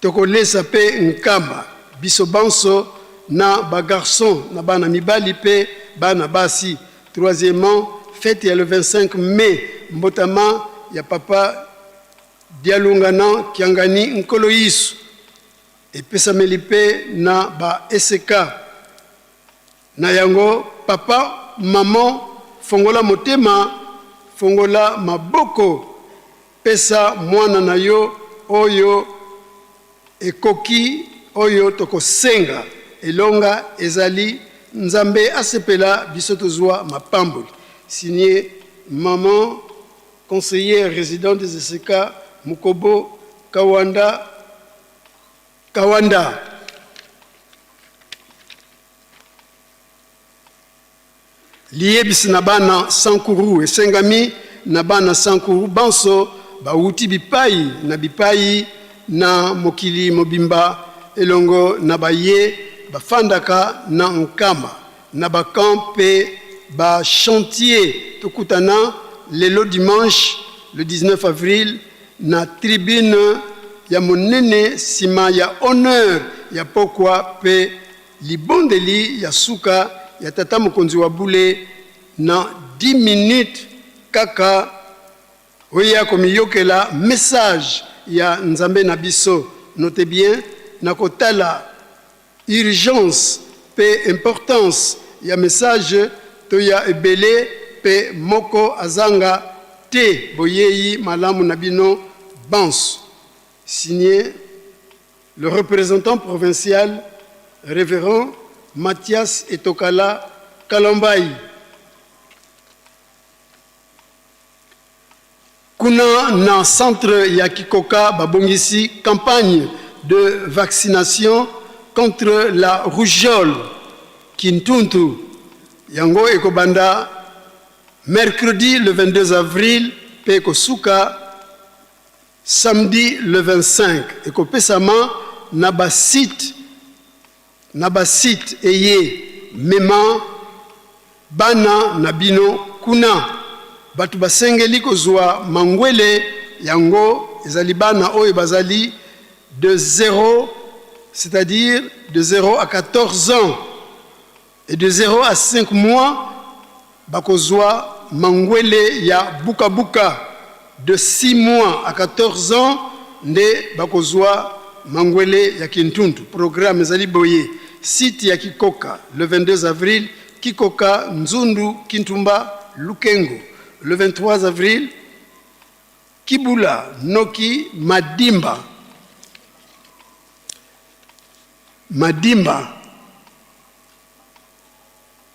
Tokolesa pe Nkamba biso banso na ba garçon na bana mibali pe bana basi. Troisièmement, fête ya le 25 mai mbotama ya papa Dialungana Kiangani Nkoloisu epesameli pe na ba SK na yango papa maman fongola motema fongola maboko pesa mwana na yo oyo ekoki oyo tokosenga elonga ezali nzambe asepela biso tozwa mapamboli. Signé maman conseillère résidente des SK Mukobo Kawanda. Liebisi na bana sankuru esengami na bana sankuru banso bauti bipai na mokili mobimba elongo na baye bafandaka na Nkamba na bakampe ba chantier tokutana lelo dimanche le 19 avril na tribune ya monene sima ya honneur ya pokwa pe libondeli ya suka ya tata mokonzi wa bule na 10 minutes kaka oya komiyokela message ya nzambe na biso. Notez bien na kotala urgence pe importance ya message to ya ebele pe moko azanga te boyeyi malamu na bino banso. Signé le représentant provincial révérend Mathias Etokala Kalambai. Kuna na centre ya Kikoka babongisi campagne de vaccination contre la rougeole Kintuntu. Yango ekobanda mercredi le 22 avril pe kosuka samedi le 25. Ekopesama na basit eye mema bana na bino kuna batu basengeli kozwa mangwele yango ezali bana oyo bazali de 0, c'est-à-dire de 0 à 14 ans et de 0 à 5 mois bakozwa mangwele ya buka buka. De 6 mois à 14 ans nde bakozwa mangwele ya Kintuntu. Programme ezali boye site ya Kikoka le 22 avril Kikoka Nzundu Kintumba Lukengo. Le 23 avril Kibula Noki Madimba.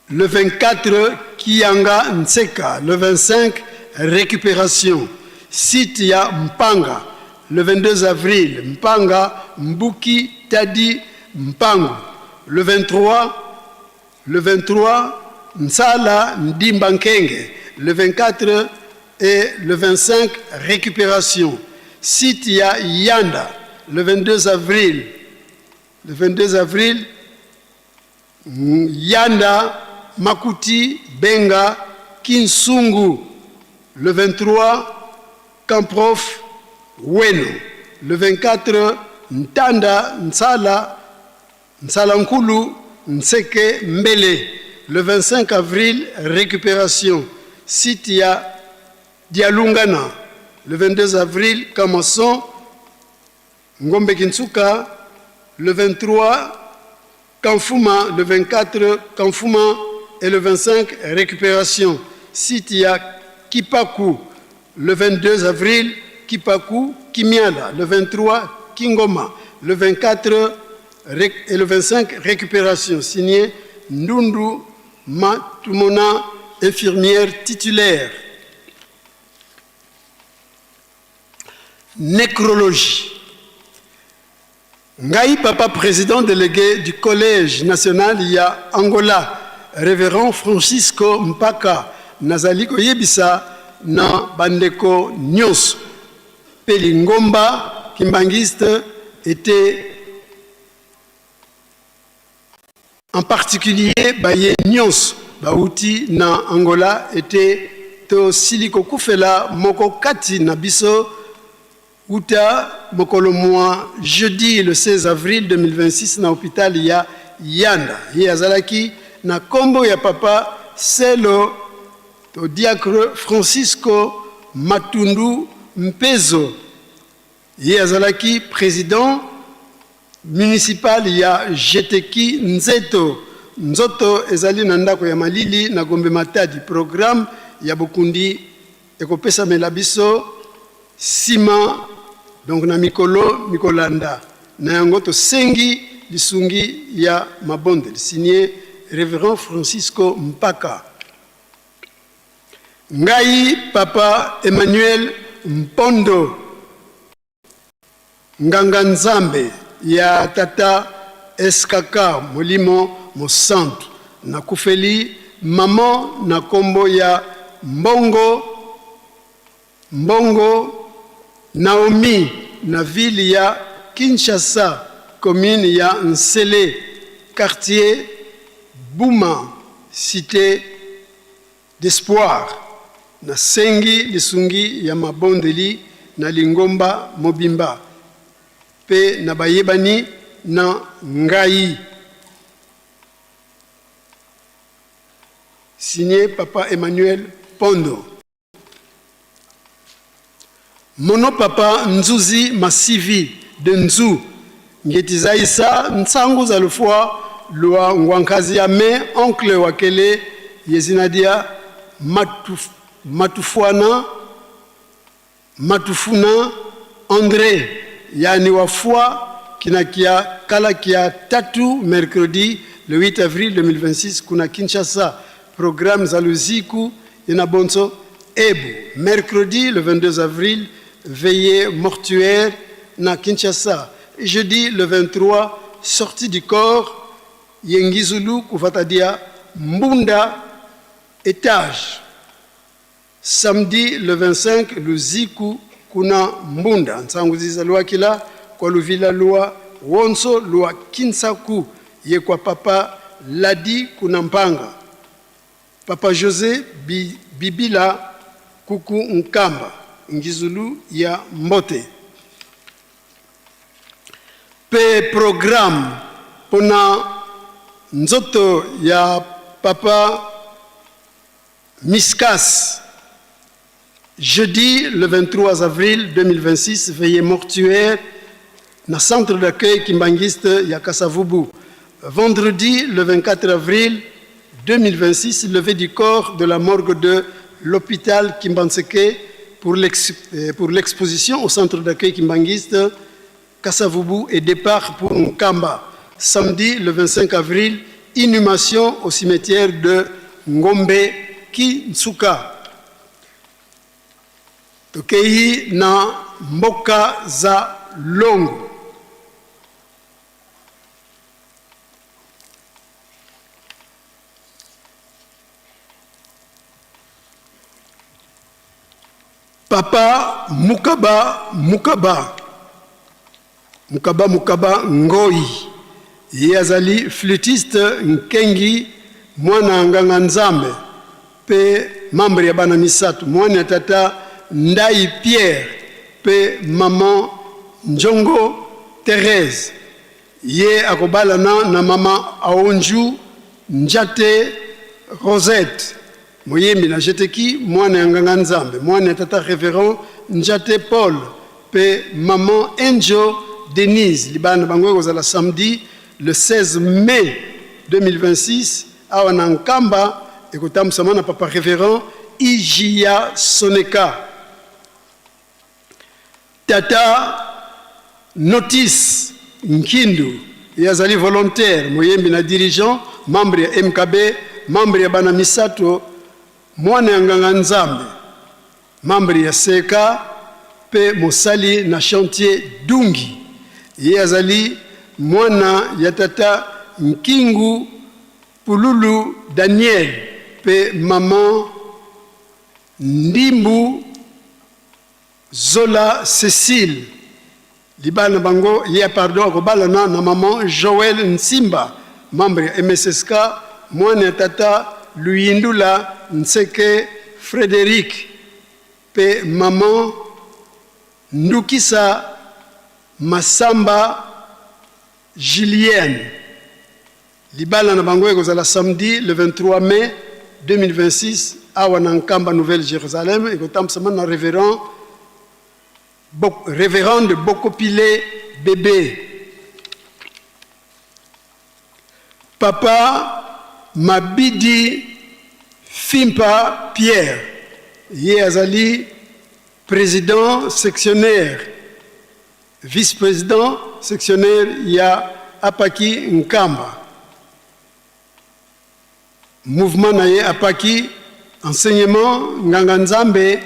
Le 24 Kianga Nseka. Le 25 récupération site ya Mpanga. Le 22 avril Mpanga Mbuki Tadi Mpango. Le 23 Nsala Ndimba Nkenge. Le 24 et le 25 récupération site ya Yanda. Le 22 avril Yanda Makuti Benga Kinsungu. Le 23 Camprof Weno. Le 24 Ntanda Nsala Nkulu Nseke Mbele. Le 25 avril récupération site ya Dialungana. Le 22 avril Kamasson Ngombe Kinsuka. Le 23 Kanfuma. Le 24 Kanfuma et le 25 récupération site ya Kipaku. Le 22 avril Kipaku Kimiala. Le 23 Kingoma. Le 24 et le 25 récupération signé Ndundu Matumona, infirmière titulaire. Nécrologie. Ngai Papa, président délégué du Collège national ya Angola, révérend Francisco Mpaka, nazali koyebisa na bandeko nyonso. Pelingomba kimbangiste était en particulier baye nyonso bauti na Angola était to siliko kufela moko kati na biso uta mokolo mwa jeudi le 16 avril 2026 na hôpital ya Yanda. Ye azalaki na kombo ya papa selo to diacre Francisco Matundu Mpezo. Ye azalaki président municipal ya Jeteki Nzoto ezali na ndako ya Malili na Gombe Matadi. Programme ya Bukundi ekopesa melabiso sima donc na mikolo mikolanda na yango tosengi lisungi ya mabonde signé révérend Francisco Mpaka. Ngai Papa Emmanuel Mpondo nganga nzambe ya tata SKK molimo mosantu na kufeli mama na kombo ya Mbongo Naomi na ville ya Kinshasa, commune ya Nsele, quartier Bouma, cité d'espoir. Na sengi lisungi ya mabondeli na lingomba mobimba. Pe na bayebani na ngai. Signé Papa Emmanuel Pondo. Mono Papa Nzuzi Masivi de Nzu. Ngetizaisa Nsangu za lufua lua ngwankazi ya me oncle wakele yezinadia Matufuna André yani wafua kinakia kala kia tatu mercredi le 8 avril 2026 kuna Kinshasa programme za luziku inabonso ebu mercredi le 22 avril veillée mortuaire na Kinshasa. Jeudi le 23 sortie du corps Yengizulu kufatadia Mbunda étage. Samedi le 25 luziku kuna Mbunda nsanguziza lwa kila kwa luvila lwa wonso lwa Kinsaku ye kwa Papa Ladi kuna Mpanga. Papa José Bibila kuku Nkamba ngizulu ya Mbote. Pe programme pona nzoto ya Papa Miskas. Jeudi le 23 avril 2026 veillée mortuaire na centre d'accueil Kimbangiste ya Kasavubu. Vendredi le 24 avril 2026 levée du corps de la morgue de l'hôpital Kimbanseke pour l'exposition au centre d'accueil Kimbangiste Kasavubu et départ pour Nkamba. Samedi le 25 avril, inhumation au cimetière de Ngombe Kinsuka. Tokei na mboka za Longo. Papa Mukaba Ngoi Yazali flûtiste Nkengi mwana nganga nzambe pe membre ya bana misatu mwana tata Ndai Pierre pe maman Njongo Thérèse ye akobala na mama Aonju Njate Rosette moyembi na jeteki mwana nganga nzambe mwana tata révérend Njate Paul pe maman Angel Denise libana bangwe kozala samedi le 16 mai 2026 awa na Nkamba ekotamsama na papa révérend Ijia Soneka. Tata Notice Nkindu yazali volontaire moyembi na dirigeant membre ya MKB membre ya bana misato mwana nganga nzambe membre ya Seka pe mosali na chantier Dungi yazali mwana ya tata Nkingu Pululu Daniel pe maman Ndimbu Zola Cécile libana bango ya pardon akobalana na maman Joël Nsimba membre ya MSSK mwana ya tata Luindula Nseke Frédéric pe maman Ndukisa Masamba Julienne. Libala na bango ekozala samedi le 23 mai 2026 awa na Nkamba Nouvelle-Jérusalem ekotamsama na révérende Bokopile bébé. Papa Mabidi Fimpa Pierre ye azali président sectionnaire, vice-président sectionnaire ya apaki Nkamba. Mouvement naye apaki enseignement Nganganzambe,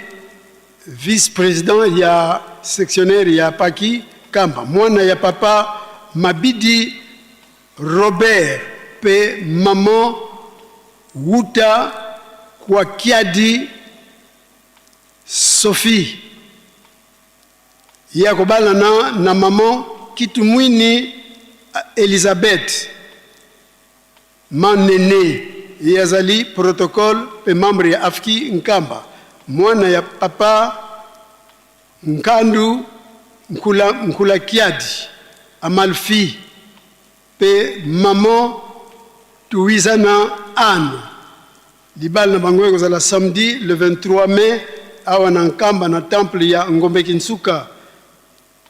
vice-président ya sectionnaire ya apaki Nkamba. Mwana ya papa Mabidi Robert pe maman Wuta kwa Kiadi Sophie. Ya kobalana na maman Kitumwini Elizabeth Manene. Yazali protocole pe membre ya afki Nkamba. Mwana ya papa Nkandu Nkula Kiadi Amalfi pe maman Tuizana Anne. Libal na bango kozala samedi le 23 mai awa na Nkamba na temple ya Ngombe Kinsuka.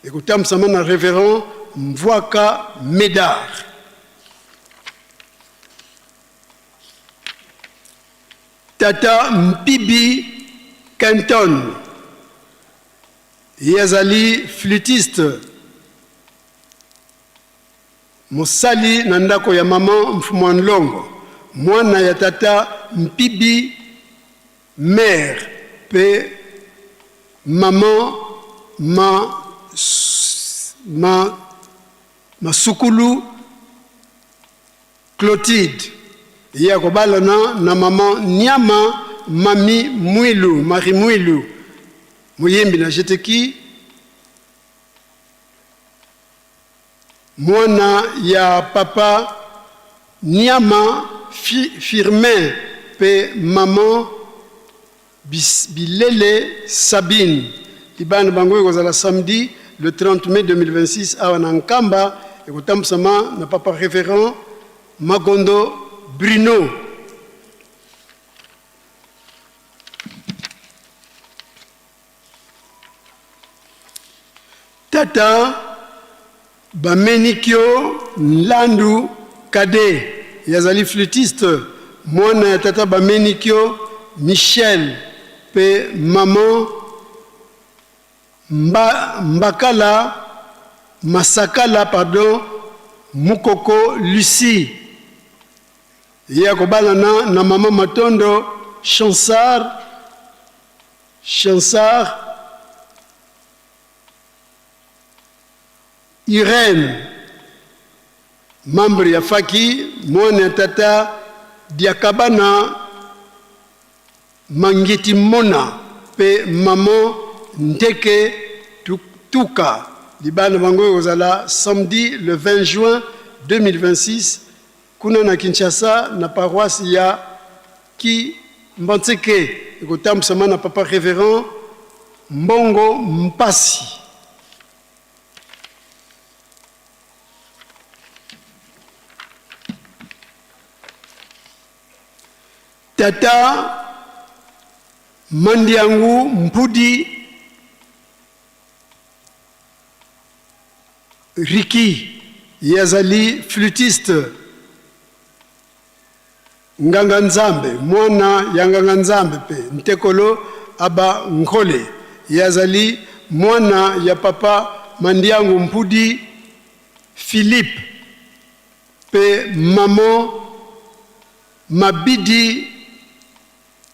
Ekutamsama na révérend Mvwaka Medar. Tata Mpibi Canton. Yazali flûtiste. Mosali nandako ya maman Mfumwanlongo. Mwana ya tata Mpibi mère pe maman Masukulu Clotilde. Ya kobalana na maman Nyama Mami Mwilu, Marie Mwilu. Muyembi na jeteki. Mwana ya papa Nyama Firmin pe maman Bilele Sabine. Libane bango kozala samedi le 30 mai 2026 à Nkamba et kotamsama na papa révérend Magondo Bruno. Tata Bamenikyo Nlandu Kade. Yazali flûtiste. Mwana ya tata Bamenikyo Michel pe maman Masakala pardon Mukoko Lucie. Ya kobalana na maman Matondo Chansar Irène membre ya faki. Mwana tata Diakabana Mangiti Mona pe maman Ndeke Tuka. Libana bango ozala samedi le 20 juin 2026 kuna na Kinshasa na paroisse ya Ki Mbantseke. Ekotamsama na papa révérend Mbongo Mpasi. Tata Mandiangu Mpudi Riki. Yazali flûtiste. Nganganzambe. Mwana ya Nganganzambe pe Ntekolo Aba Nkole. Yazali mwana ya papa Mandiangu Mpudi Philippe pe maman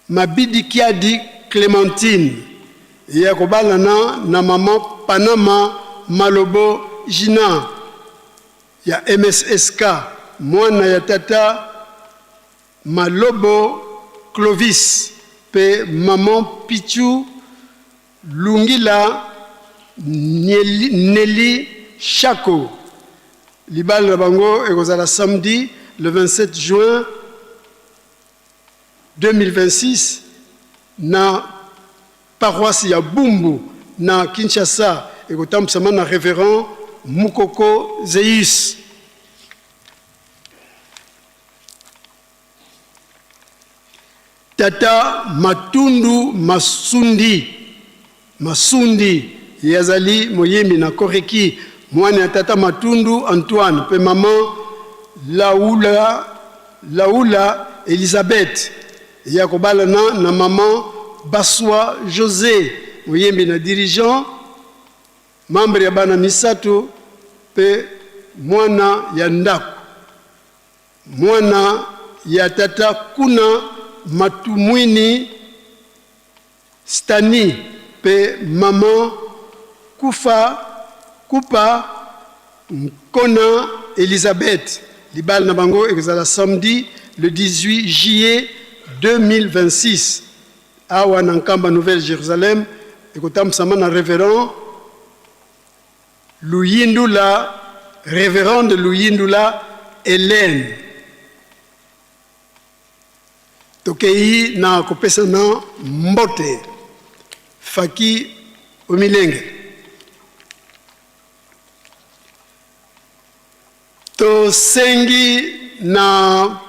Mabidi Kiadi Clémentine. Ya kobalana na maman Panama Malobo Jina ya MSSK. Mwana ya tata Malobo Clovis pe maman Pichu Lungila Nelly Chako. Libal na bango ekozala samedi le 27 juin 2026 na paroisse ya Bumbu na Kinshasa. Ekotamsama na révérend Mukoko Zeus. Tata Matundu Masundi. Yazali moyembi na Koreki. Mwana ya tata Matundu Antoine pe maman Laula Elizabeth. Ya kobalana na maman Baswa José muyembi na dirigeant, membre ya bana misato, pe mwana ya ndako. Mwana ya tata kuna matumwini Stani, pe maman Kupa Nkona Elisabeth. Libal na bango exala samedi le 18 juillet 2026. Awa na Nkamba Nouvelle-Jérusalem. Ekotam samana révérend Luyindula, révérende Luyindula Hélène. Tokei na kopesa na mbote faki omilenge. To sengi na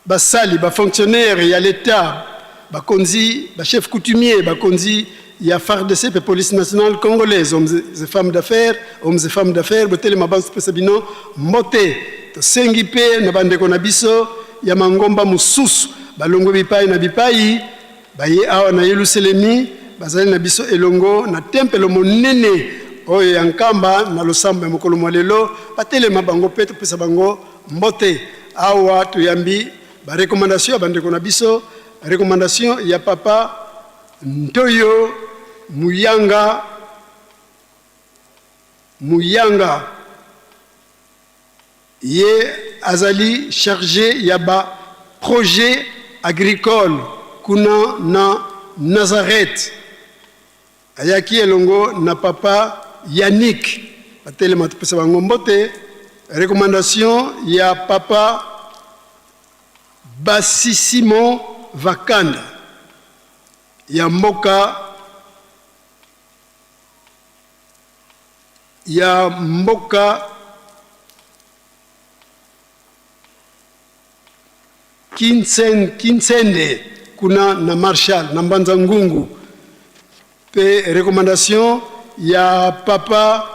basali, ba fonctionnaire ya l'État, ba konzi, ba chef coutumier, ba konzi ya FARDC, pe police nationale congolaise, hommes et femmes d'affaires, botele mabansu pesa bino mbote. To sengi pe na bandeko na biso ya mangomba mususu, balongo bipai na bipai, baye awa na Yerusalemi, bazali na biso elongo na tempelo monene oyo ya Nkamba na losambo ya mokolo mwalelo, batelema bango pe topesa bango mbote. Awa tuyambi ba recommandation ya bandeko na biso, recommandation ya papa Ntoyo Muyanga ye azali chargé ya ba projet agricole kuna na Nazareth. Ayaki elongo na papa Yannick batele matupesa bango mbote. Recommandation ya papa Basisimo Vakanda ya mboka Kinsende kuna na Marshal na Mbanza Ngungu. Pe recommandation ya papa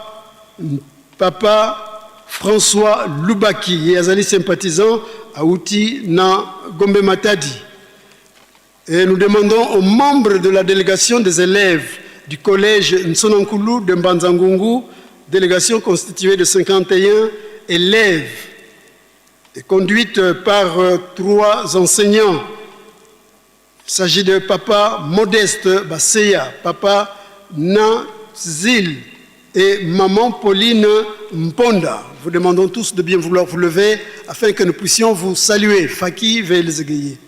François Lubaki yazali sympathisant Aouti na Gombe Matadi. Et nous demandons aux membres de la délégation des élèves du collège Nsonankulu de Mbanza Ngungu, délégation constituée de 51 élèves et conduite par 3 enseignants. Il s'agit de papa Modeste Basseya, papa Nazil et maman Pauline Mponda. Vous demandons tous de bien vouloir vous lever afin que nous puissions vous saluer. Faki, veuillez les égayer.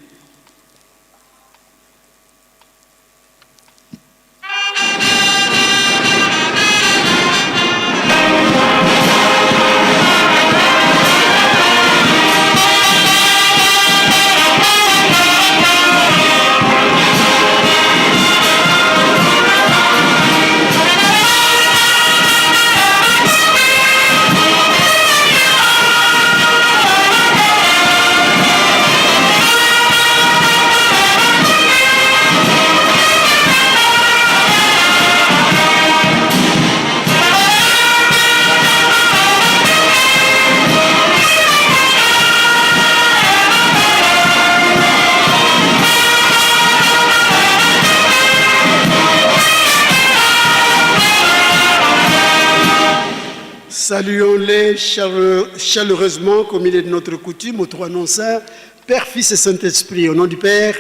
Saluons-les chaleureusement, comme il est de notre coutume, aux 3 noms saints, Père, Fils et Saint-Esprit. Au nom du Père,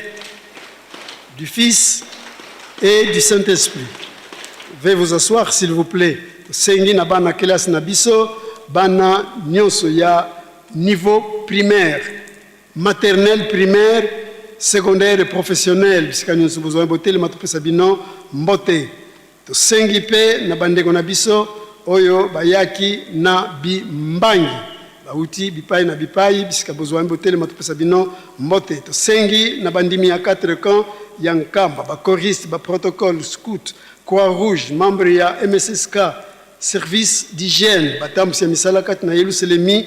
du Fils et du Saint-Esprit. Veuillez vous asseoir, s'il vous plaît. Sengi na bana kelas na biso, bana nyonso ya niveau primaire, maternelle, primaire, secondaire et professionnel. Bisika nyonso besoin boté le matopesa bino mbote. To sengi pe na bandeko na biso oyo bayaki na bimbangi bauti bipai na bipai bisika bozwa mbotele matopesa bino mbote. To sengi na bandimi ya 4 camps ya Nkamba, ba choriste, ba protocole, scout, Croix-Rouge, membre ya MSSK, service d'hygiène, batamsi ya misala kati na Yerusalemi,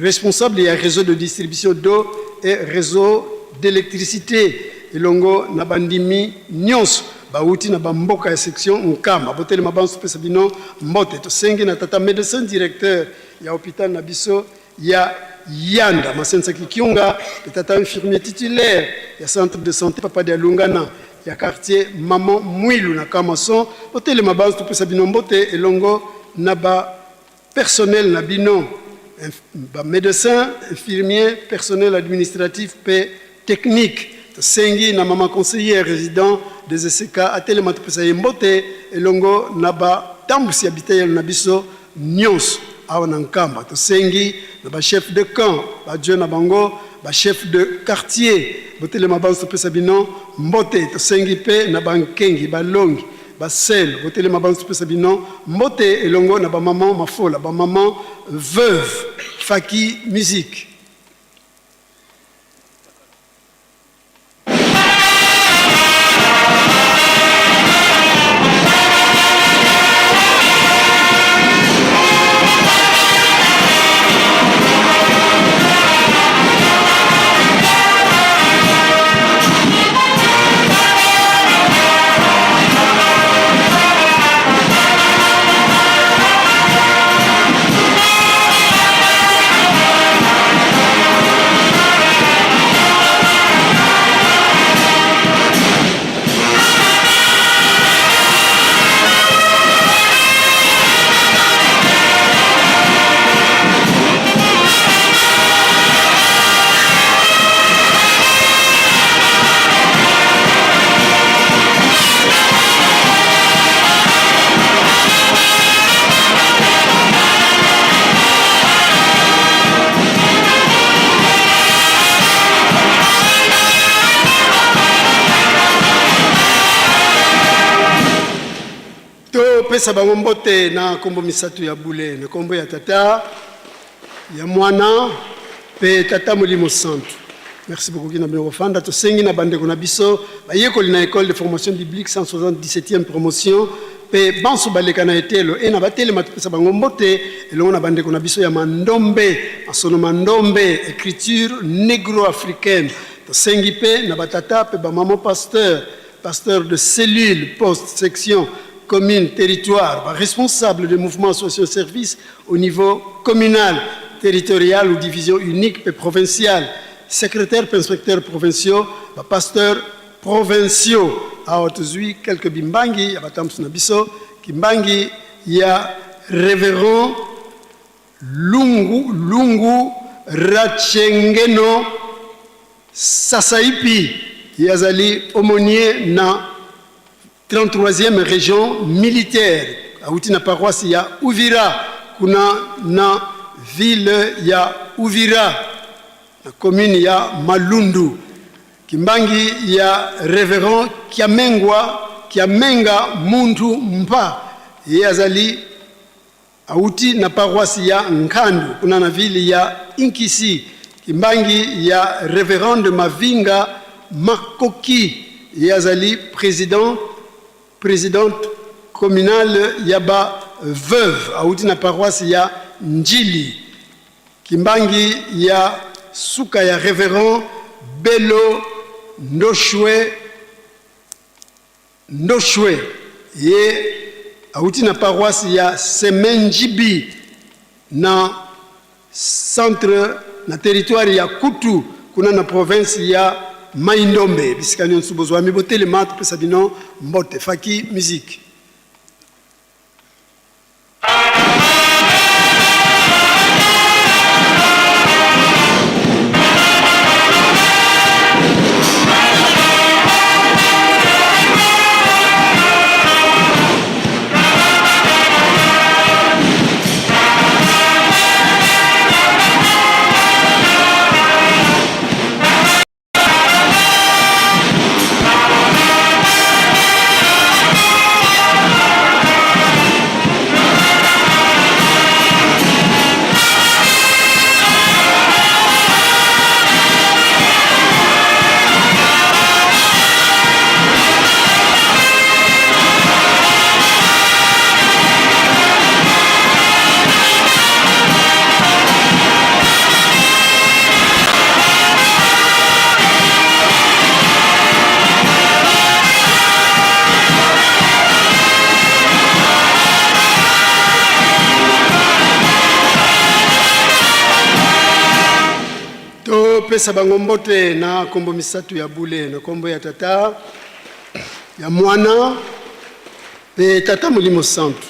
responsable ya réseau de distribution d'eau et réseau d'électricité. Elongo na bandimi nyonso bauti na bamboka ya section Nkamba botele mabanso pesa bino mbote. To sengi na tata médecin directeur ya hôpital na biso ya Yanda Masensa Kikiunga, tata infirmier titulaire ya centre de santé papa de Lungana ya quartier Maman Mwilu na Kamason hôtel mabanzo tupesa bino mbote elongo na ba personnel na bino ba médecin infirmier personnel administratif pe technique sengi na mama conseillère résident des ECK atelema tupesa mbote elongo na ba tambusi habitayel na biso nyonso awa na Nkamba sengi na ba chef de camp ba Dieu na bango ba chef de quartier botele mabanzo tupesa bino mbote sengi pe na bankengi balongi basel botele mabanzo tupesa bino mbote elongo na ba maman mafola ba maman veuve faki musique. Pesa bango mbote na kombo misatu ya bule na kombo ya tata ya mwana pe tata molimo santo. Merci beaucoup kina bino fanda to sengi na bandeko na biso ba yekoli na école de formation biblique 177e promotion pe banso baleka na etelo e na batele matupesa bango mbote elongo na bandeko na biso ya mandombe asono mandombe écriture négro-africaine to sengi pe na batata pe ba maman pasteur de cellule poste section commune, territoire, responsable des mouvements socio-services au niveau communal, territorial ou division unique et provinciale, secrétaire, inspecteur provinciaux, pasteur provinciaux. À Otuzui, quelques bimbangi, à Batamsunabiso, Kimbangi, il y a révérend Lungu Rachengeno Sasaipi, Yazali aumônier na 33e région militaire. Auti na paroisse ya Uvira, kuna na ville ya Uvira, na commune ya Malundu. Kimbangi ya révérend Kiamenga Muntu Mpa, yazali auti na paroisse ya Nkandu, kuna na ville ya Inkisi. Kimbangi ya révérende Mavinga Makoki, yazali présidente communale Yaba veuve auti na paroisse ya Njili. Kimbangi ya suka ya révérend Belo Ndoshwe ye auti na paroisse ya Semenjibi na centre na territoire ya Kutu kuna na province ya Maindombe bisikani nsubozwa mibotele matu pesa bino mbote faki musique. Pesa bango mbote na kombo misatu ya bule na kombo ya tata ya mwana pe tata molimo santu.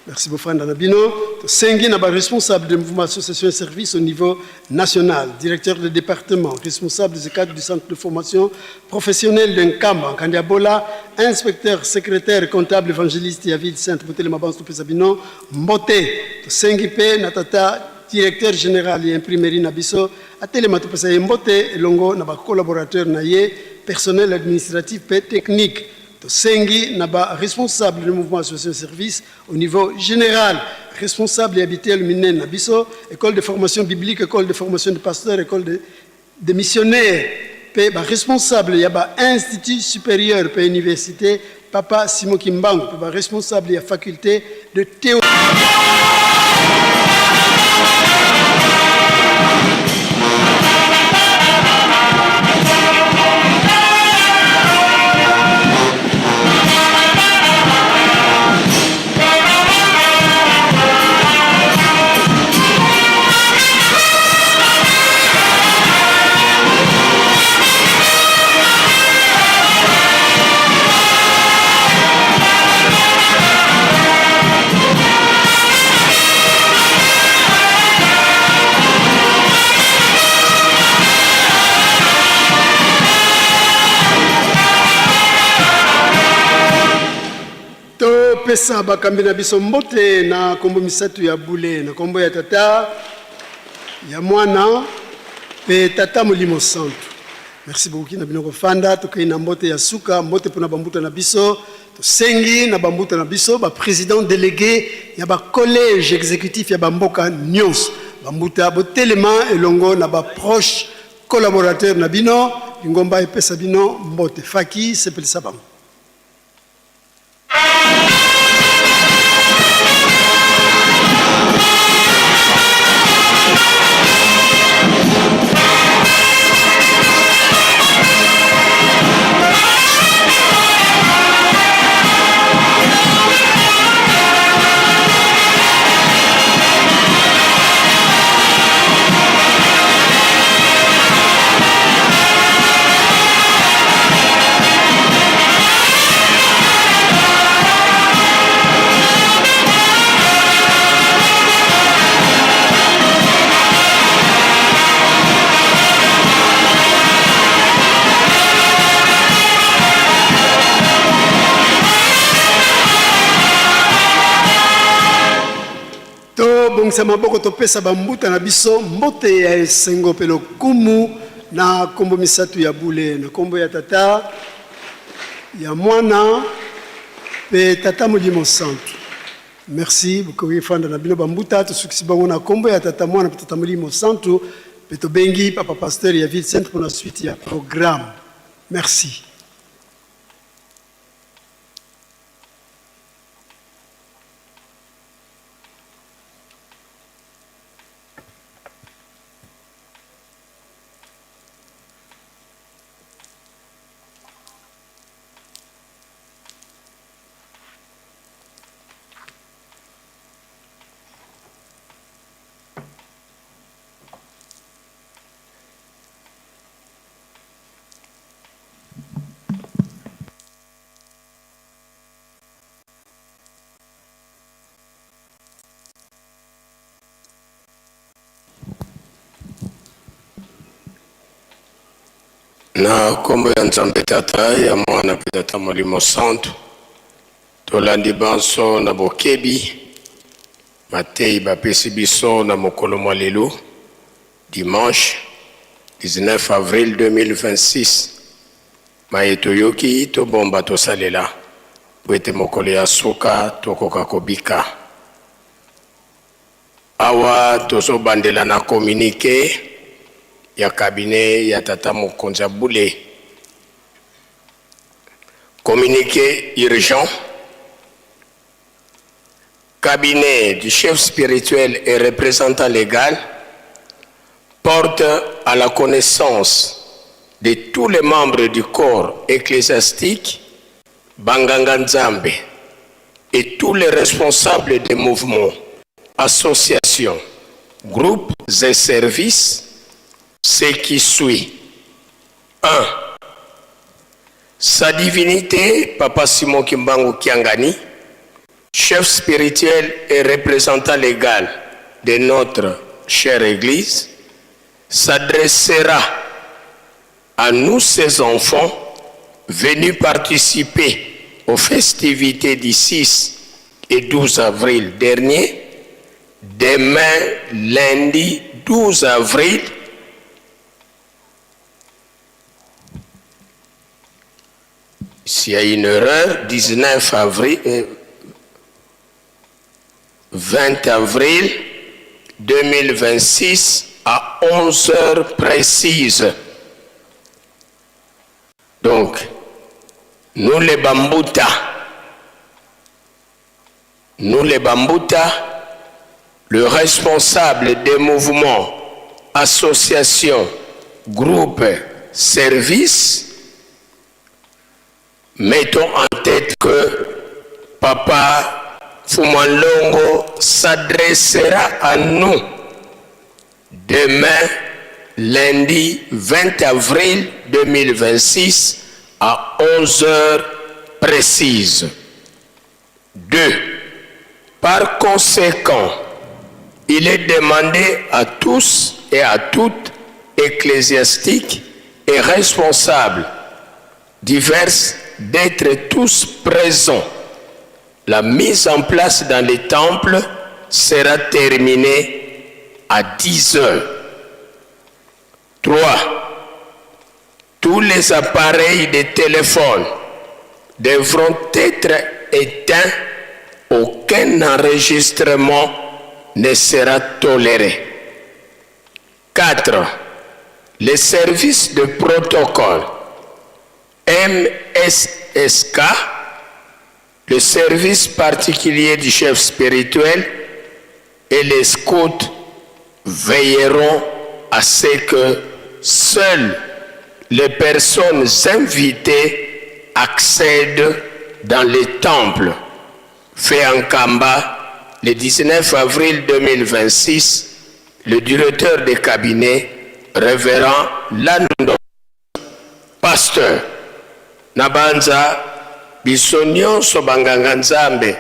Merci beaucoup, Fanda Nabino. Sengi Naba, responsable du mouvement association et services au niveau national, directeur de département, responsable des cadres du centre de formation professionnelle de Nkamba, Kandiabola, inspecteur, secrétaire, comptable, évangéliste, Avril, Sainte Botele Mabans, Sabino, Mbote, Sengi P, Natata, directeur général et imprimerie Nabiso, Atele Matopesa Mbote, Longo, Naba collaborateur Naye, personnel administratif et technique. Sengi Naba, responsable du mouvement association service au niveau général, responsable et habituel Minen Nabiso, école de formation biblique, école de formation de pasteurs, école de missionnaires, responsable Yaba institut supérieur, université, Papa Simon Kimbang, responsable de la faculté de théologie. Pesa bakambi na biso mbote na kombo misatu ya bule na kombo ya tata ya mwana pe tata molimo santu. Merci beaucoup na bino kofanda tokei na mbote ya suka mbote pona bambuta na biso to sengi na bambuta na biso ba président délégué ya ba collège exécutif ya bamboka nyons bambuta botelema elongo na ba proche collaborateur na bino ngomba epesa bino mbote faki sepelisa bango. Bongisa maboko topesa bambuta na biso mbote ya esengo pelo kumu na kombo misatu ya bule na kombo ya tata ya mwana pe tata molimo santu. Merci beaucoup fanda na bino bambuta tosukisi bango na kombo ya tata mwana pe tata molimo santu pe to bengi papa pasteur ya ville sainte pour la suite ya programme. Merci. Na kombo ya nzambe tata ya mwana pe tata molimo santu tolandi banso na bokebi matei bapesi biso na mokolo mwa lelo dimanche 19 avril 2026 mayeto yoki tobomba tosalela po ete mokolo ya suka tokoka kobika awa tozobandela na communiqué ya cabinet ya tata mokonzi ya bule. Communiqué urgent. Cabinet du chef spirituel et représentant légal porte à la connaissance de tous les membres du corps ecclésiastique Banganga Nzambe et tous les responsables des mouvements, associations, groupes et services ce qui suit. 1. Sa divinité, Papa Simon Kimbangu Kiangani, chef spirituel et représentant légal de notre chère Église, s'adressera à nous, ses enfants, venus participer aux festivités du 6 et 12 avril dernier. Demain, lundi 12 avril, s'il y a une erreur, 19 avril, 20 avril 2026 à 11 heures précises. Donc, nous les Bambouta, le responsable des mouvements, associations, groupes, services, mettons en tête que Papa Fumanlongo s'adressera à nous demain, lundi 20 avril 2026 à 11 heures précises. 2. Par conséquent, il est demandé à tous et à toutes ecclésiastiques et responsables divers d'être tous présents. La mise en place dans les temples sera terminée à 10 heures. 3. Tous les appareils de téléphone devront être éteints. Aucun enregistrement ne sera toléré. 4. Les services de protocole MSSK, le service particulier du chef spirituel et les scouts veilleront à ce que seules les personnes invitées accèdent dans les temples. Fait Nkamba, le 19 avril 2026, le directeur de cabinet, révérend Lando, pasteur, Nabanza, Bisonyon Sobanganga Nzambe,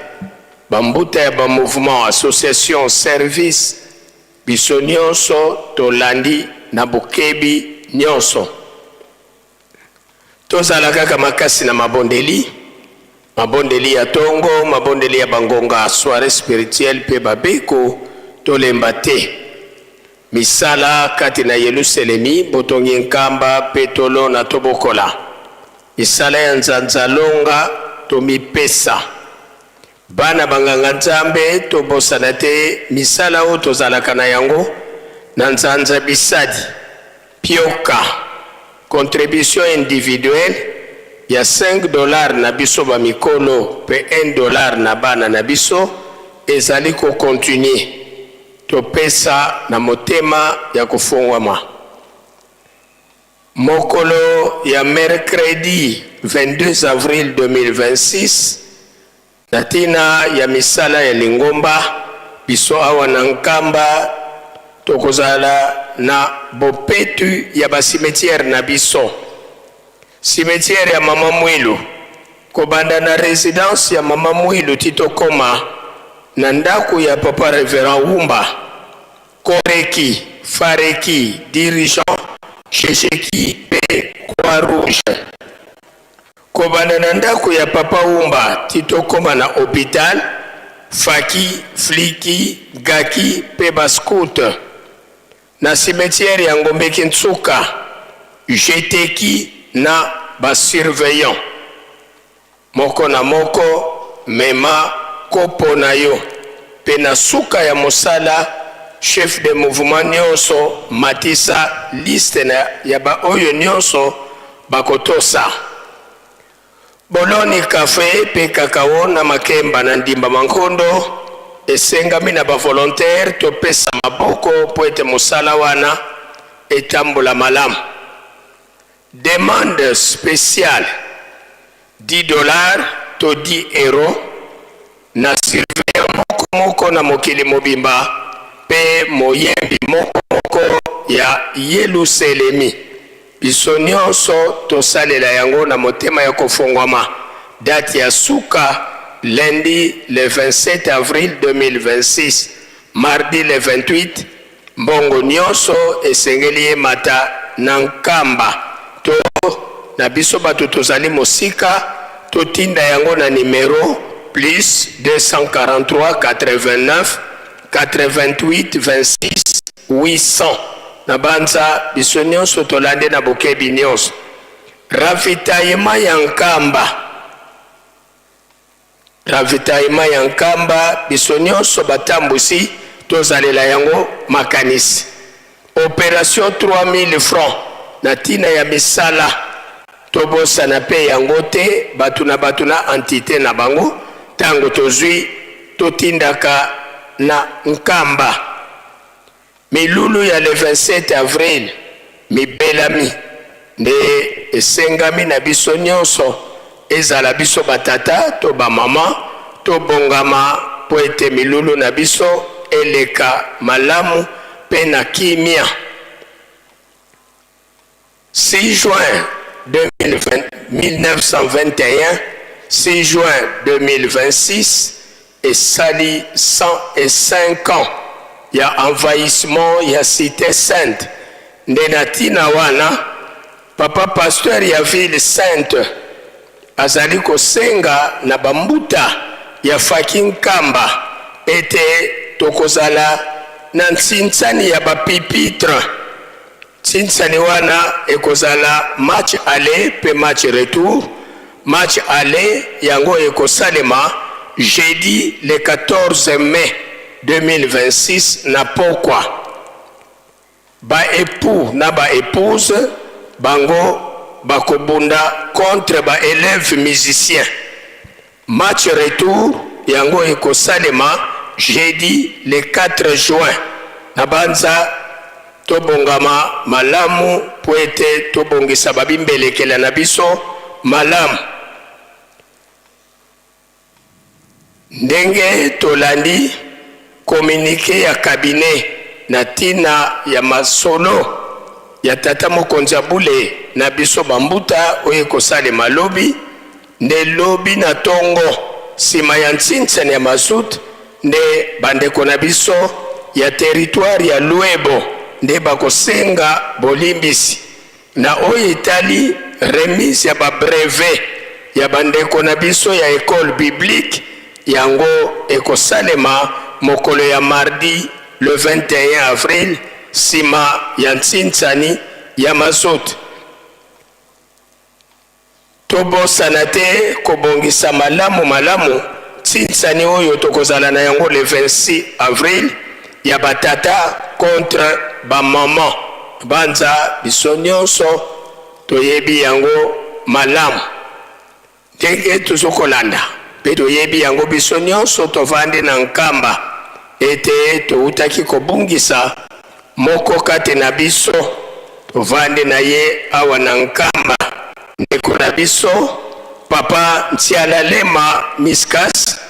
Bambuta ya mouvement, association, service, Bisonyon So, Tolandi, Nabukebi, Nyonso. Tozalaka kamakasi na mabondeli, mabondeli ya tongo, mabondeli ya bangonga, soirée spirituelle pe babeko, tolemba te. Misala kati na Yerusalemi, botongi Nkamba, petolo na tobokola. Misala ya nzanzalonga, tomipesa. Bana banganga Nzambe, tobosana te, misala o tozalaka na yango, na nzanza bisadi, pioka, contribution individuelle, ya $5 na biso ba mikolo, pe $1 na bana na biso, ezali ko continuer. Topesa na motema ya kufungwama. Mokolo ya mercredi 22 avril 2026, natina ya misala ya lingomba, biso awa na Nkamba, tokozala na bopetu ya basimetiere na biso. Simetiere ya Mama Mwilu, kobanda na résidence ya Mama Mwilu titokoma, na ndaku ya Papa Révérend Wumba, Koreki, Fareki, dirigeant, Shesheki, pe Croix-Rouge. Kobanda na ndaku ya Papa Wumba, titokoma na hôpital, Faki, Fliki, Gaki, pe Baskout. Na cimetière ya Ngombe Kintsuka, Jeteki na basurveillant. Moko na moko, mema kopo na yo. Pe na suka ya mosala, chef de mouvement nyonso, matisa liste na ya ba oyo nyonso, bakotosa. Boloni kafe pe kakao na makemba na ndimba mankondo, esengami na ba volontaire to pesa maboko po ete mosala wana etambola malamu. Demande spéciale $10 to €10 na surveillant moko moko na mokili mobimba pe moyembi moko moko ya Yerusalemi biso nyonso tosalela yango na motema ya kofungwama. Date ya suka lundi le 27 avril 2026, mardi le 28, mbongo nyonso esengeli emata na Nkamba. To na biso bato tozali mosika totinda yango na numero plus 243 89 88 26 800. Na banza biso nyonso tolande na bokebi nyonso. Ravitaillement ya Nkamba. Ravitaillement ya Nkamba biso nyonso batambusi tozalela yango makanisi. Opération 3000 francs na tina ya misala tobosa na pe yango te batuna entité na bango tango tozwi totindaka na Nkamba. Milulu ya le 27 avril mibelami nde esengami na biso nyonso ezala biso batata to ba mama to bongama po ete milulu na biso eleka malamu pe na kimia. 6 juin 1921, 6 juin 2026 et sali 105 ans. Il y a envahissement, il y a cité sainte. Nenatina wana, papa pasteur ya ville sainte, azali kosenga na bambuta ya faki Nkamba, ete tokozala na ntsinsani ya bapipitre. Ntsinsani wana ekozala match aller pe match retour. Match aller yango ekosalema jeudi le 14 mai 2026 na pokwa. Ba époux na ba épouse bango bakobunda contre ba élèves musiciens. Match retour yango ekosalema jeudi le 4 juin. Na banza tobongama malamu po ete tobongisa babimbelekela na biso malamu. Ndenge tolandi communiqué ya cabinet na tina ya masolo ya tata mokonzi bule na biso bambuta oye kosale malobi nde lobi na tongo sima ya ntsinsani ya masut nde bandeko na biso ya territoire ya Luebo nde bakosenga bolimbisi na oye itali remise ya ba brevet ya bandeko na biso ya école biblique yango ekosalema mokolo ya mardi le 21 avril sima ya ntsinsani ya masut. Tobosana te kobongisa malamu ntsinsani oyo tokozala na yango le 26 avril ya batata contre ba maman. Banza biso nyonso toyebi yango malamu ndenge tozokolanda pe toyebi yango biso nyonso tovandi na Nkamba ete toutaki kobungisa moko kate na biso tovandi na ye awa na Nkamba. Ndeko na biso papa Ntialalema Miskas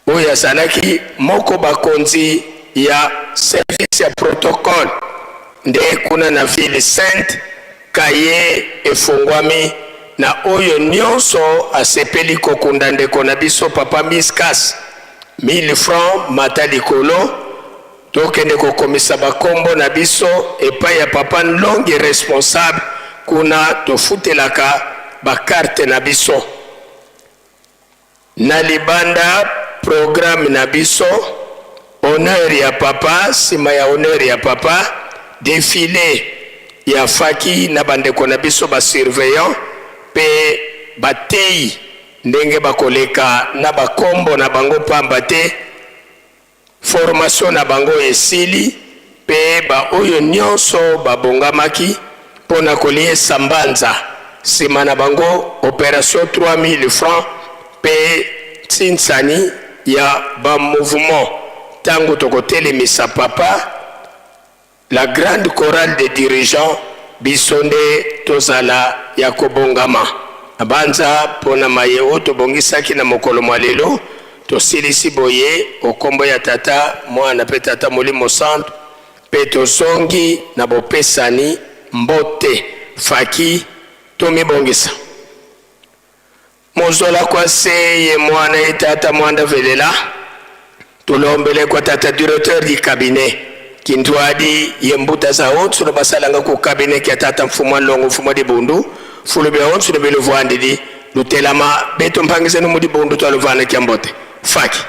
oyo azalaki moko bakonzi ya service ya protocole nde kuna na ville sainte kaye efungwami na oyo nyonso asepeli kokunda ndeko na biso papa Miskas 1000 francs mata likolo tokende kokomisa bakombo na biso epai ya papa Nlongi responsable kuna tofutelaka bakarte na biso na libanda programme na biso honneur ya papa sima ya honneur ya papa défilé ya faki na bandeko na biso ba surveillant pe batei ndenge bakoleka na bakombo na bango pamba te formation na bango esili pe ba oyo nyonso babongamaki pona kolie sambanza sima na bango opération 3000 francs pe tsinsani ya ba mouvement tango tokotelemisa papa la grande chorale des dirigeants bisonde tozala ya kobongama. Abanza pona maye o tobongisaki na mokolo mwalelo tosilisi boye okombo ya tata mwana pe tata molimo centre pe tozongi na bopesani mbote faki tomibongisa mozola kwa se ye mwana itata mwanda velela tulombele kwa tata directeur di cabinet kintwadi ye mbuta za onsu no basalanga ku cabinet kya tata mfumo longo mfumo di bundu fulu be onsu no belo vwandi di lutelama beto mpangise no mudi bundu to aluvana kya mbote faki